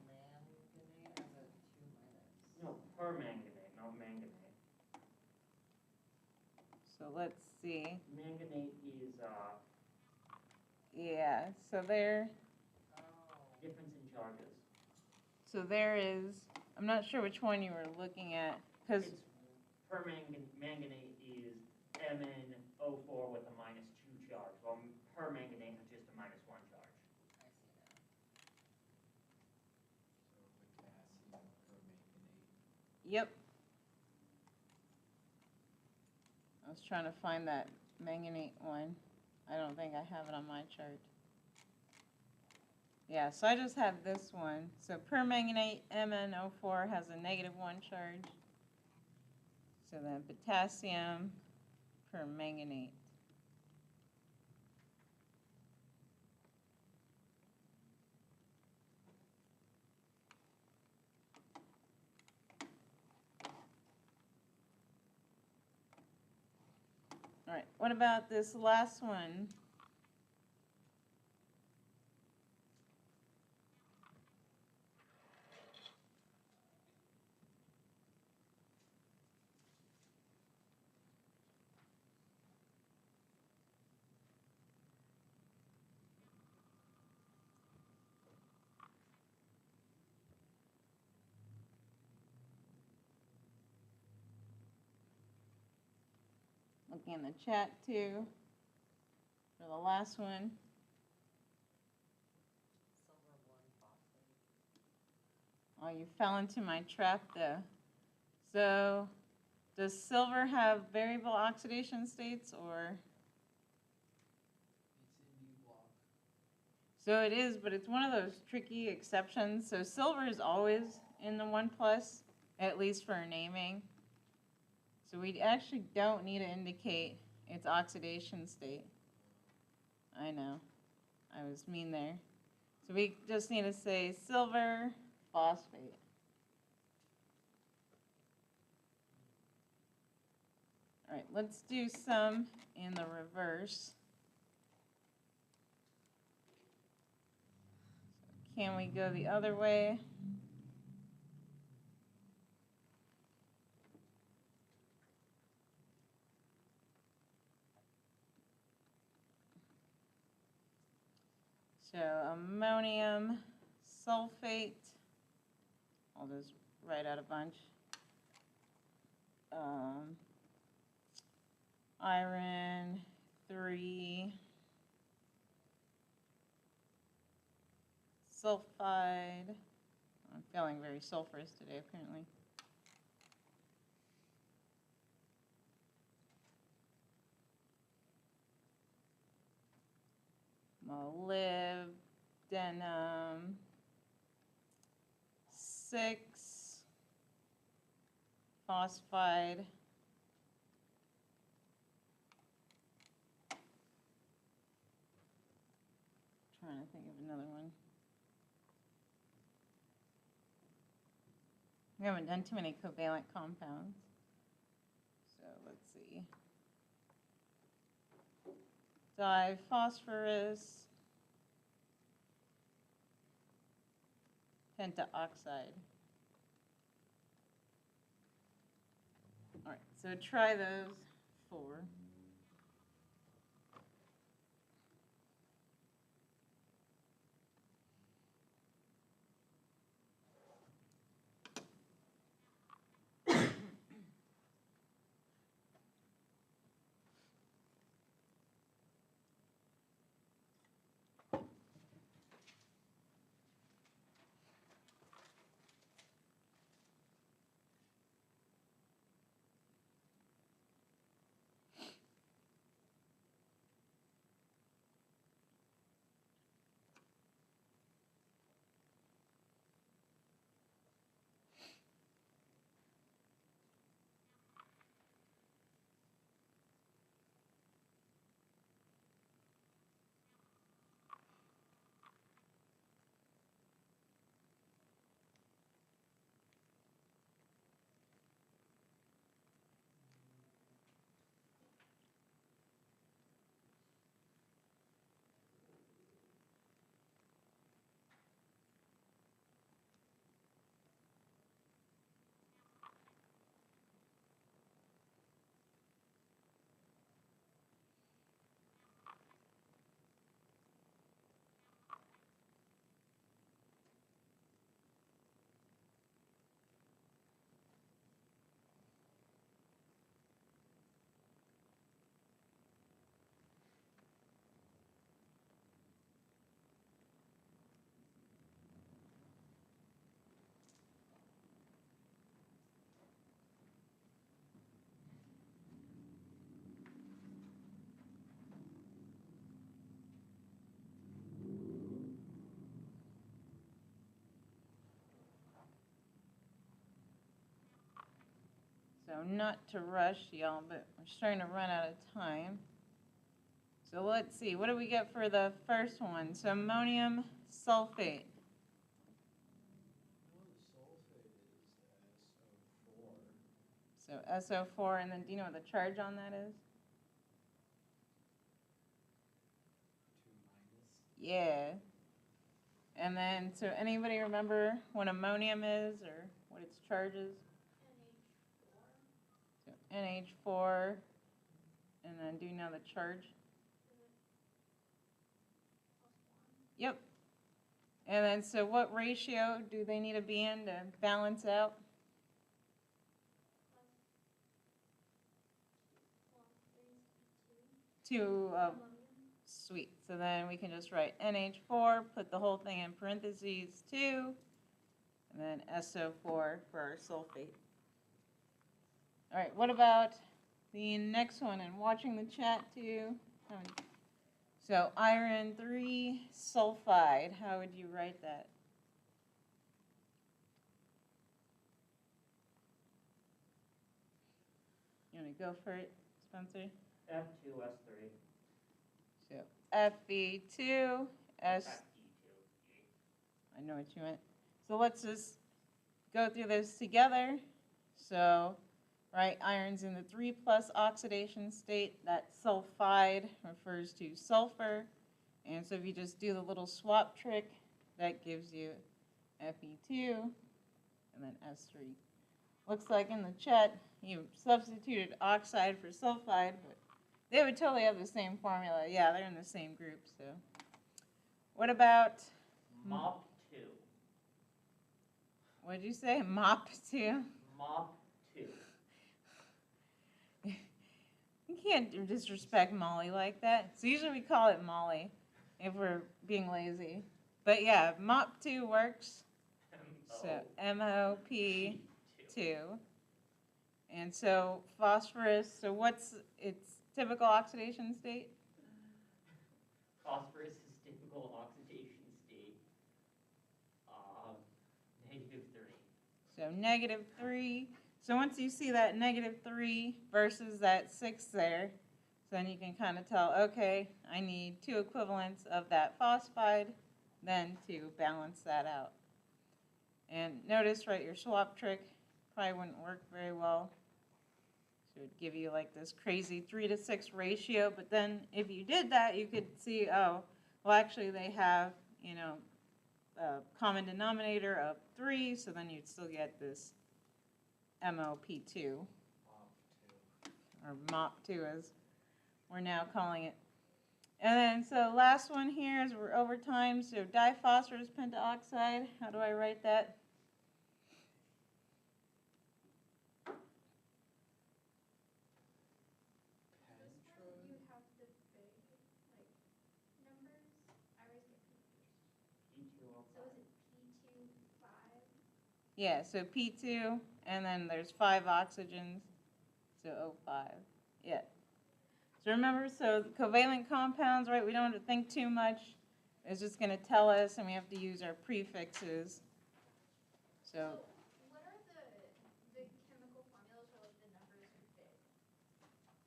manganate has a 2-. No, permanganate, not manganate. So let's see. Manganate is, Yeah, so there, Oh. difference in charges. so there is, I'm not sure which one you were looking at, because, It's manganate is MnO4 with a -2 charge, while permanganate has just a -1 charge. I see now. So potassium permanganate. yep. I was trying to find that manganate one. I don't think I have it on my chart. Yeah, so I just have this one. So permanganate MnO4 has a -1 charge. So then potassium permanganate. All right, what about this last one? Looking in the chat too, for the last one. Silver 1 phosphate. Oh, you fell into my trap though. So, does silver have variable oxidation states or? It's in D block. So it is, but it's one of those tricky exceptions. So silver is always in the 1 plus, at least for naming. So we actually don't need to indicate its oxidation state. I know, I was mean there. So we just need to say silver phosphate. All right, let's do some in the reverse. Can we go the other way? So ammonium sulfate, I'll just write out a bunch. Iron 3 sulfide. I'm feeling very sulfurous today, apparently. Molybdenum 6 phosphide. Trying to think of another one. We haven't done too many covalent compounds. So let's see. Diphosphorus pentaoxide. All right, so try those 4. So not to rush y'all, but we're starting to run out of time. So let's see, what do we get for the first one? So ammonium sulfate. Well, the sulfate is SO4. So SO4, and then do you know what the charge on that is? 2 Yeah. And then, so anybody remember what ammonium is or what its charge is? NH4. So NH4, and then do you know the charge? Yep. And then, so what ratio do they need to be in to balance out? To sweet. So then we can just write NH4, put the whole thing in parentheses 2, and then SO4 for our sulfate. All right, what about the next one? And watching the chat too. So iron 3 sulfide, how would you write that? You want to go for it, Spencer? F2S3. So Fe2, S, FE2. I know what you meant. So let's just go through this together. So, right, iron's in the 3+ oxidation state. That sulfide refers to sulfur. And so if you just do the little swap trick, that gives you Fe2 and then S3. Looks like in the chat you substituted oxide for sulfide, but they would totally have the same formula. Yeah, they're in the same group, so. What about, MOP 2. what'd you say, MOP2? MOP 2. You can't disrespect Molly like that. So usually we call it Molly if we're being lazy. But yeah, MOP2 works. So MOP2. And so phosphorus, so what's its typical oxidation state? Phosphorus is typical oxidation state. -3. So -3. So once you see that -3 versus that 6 there, so then you can kind of tell, okay, I need 2 equivalents of that phosphide then to balance that out. And notice, right, your swap trick probably wouldn't work very well. So it would give you like this crazy 3-to-6 ratio, but then if you did that, you could see, oh, well actually they have, you know, a common denominator of 3, so then you'd still get this MOP2, or MOP2 as we're now calling it. And then, so last one here is we're over time, so diphosphorus pentaoxide, how do I write that? This one, you have the big, like, numbers. I always get confused. So is it P2, 5? Yeah, so P2, and then there's 5 oxygens, so O5, yeah. So remember, so the covalent compounds, right, we don't have to think too much. It's just going to tell us, and we have to use our prefixes. So, What are the chemical formulas where, like, the numbers are big?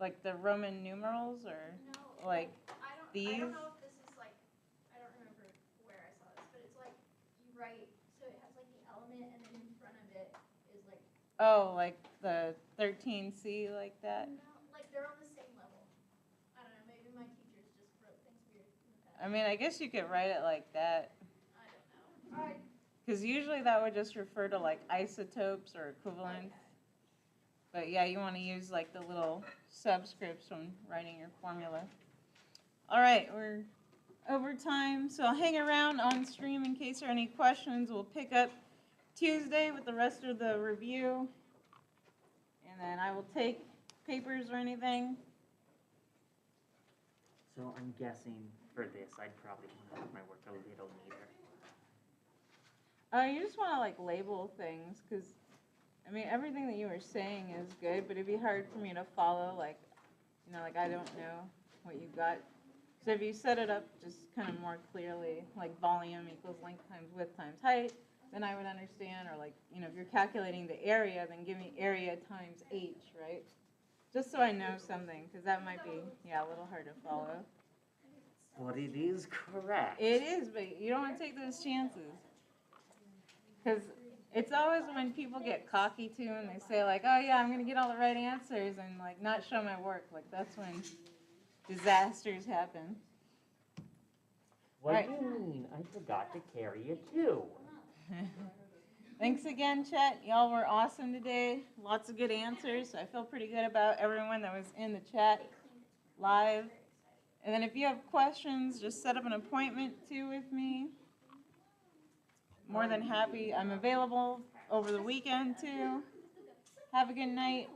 like the Roman numerals, or No, like I these? don't know if this is like, I don't remember where I saw this, but it's like you write, so it has like the element and then in front of it is like, Oh, like the 13C, like that? no, like they're on the same level. I don't know, maybe my teachers just wrote things weird in the past. I mean, I guess you could write it like that. I don't know. Because usually that would just refer to like isotopes or equivalents. But yeah, you want to use like the little subscripts when writing your formula. All right, we're over time, so I'll hang around on stream in case there are any questions. We'll pick up Tuesday with the rest of the review. And then I will take papers or anything. So I'm guessing for this, I'd probably want to make my work a little neater. You just want to like label things, because I mean everything that you were saying is good, but it'd be hard for me to follow. Like, you know, like I don't know what you got. So if you set it up just kind of more clearly, like volume equals length times width times height, then I would understand. Or like, you know, if you're calculating the area, then give me area times h, right? Just so I know something, because that might be, yeah, a little hard to follow. But it is correct. It is, but you don't want to take those chances. Because it's always when people get cocky too and they say like, oh yeah, I'm going to get all the right answers and like not show my work. Like that's when disasters happen. What Right. do you mean? I forgot to carry it too. Thanks again, Chet. Y'all were awesome today. Lots of good answers. I feel pretty good about everyone that was in the chat live. And then if you have questions, just set up an appointment too with me. More than happy. I'm available over the weekend too. Have a good night.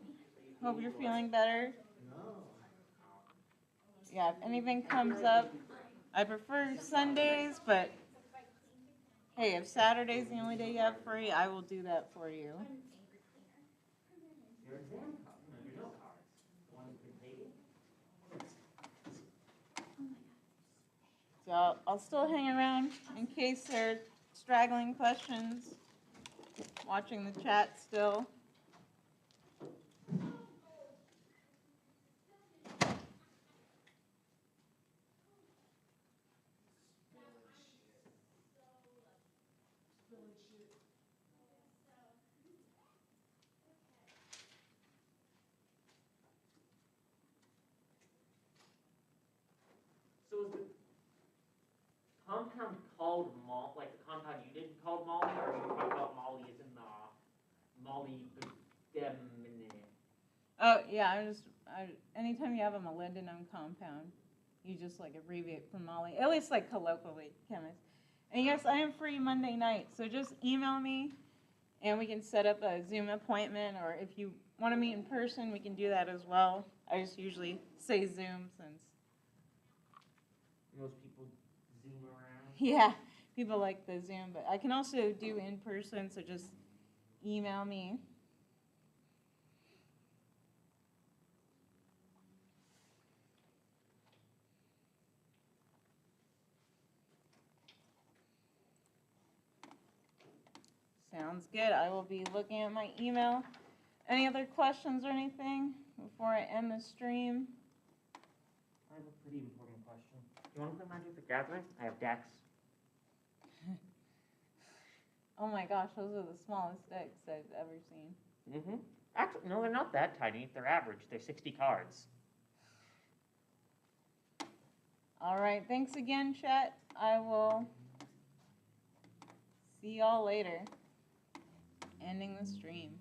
Hope you're feeling better. Yeah, if anything comes up, I prefer Sundays, but hey, if Saturday's the only day you have free, I will do that for you. Your exam card, your note cards. The one you can take it? So I'll still hang around in case there are straggling questions. Watching the chat still. So is the compound called MOP, like the molybdenum. Oh, yeah, anytime you have a molybdenum compound, you just like abbreviate from moly, at least like colloquially, chemists. And yes, I am free Monday night, so just email me and we can set up a Zoom appointment, or if you want to meet in person, we can do that as well. I just usually say Zoom since, Most people zoom around. yeah, people like the Zoom, but I can also do in person, so just email me. Sounds good. I will be looking at my email. Any other questions or anything before I end the stream? I have a pretty important question. You want to play Magic the Gathering? I have decks. Oh my gosh, those are the smallest decks I've ever seen. Mm-hmm. Actually, no, they're not that tiny. They're average. They're 60 cards. All right, thanks again, chat. I will see y'all later. Ending the stream.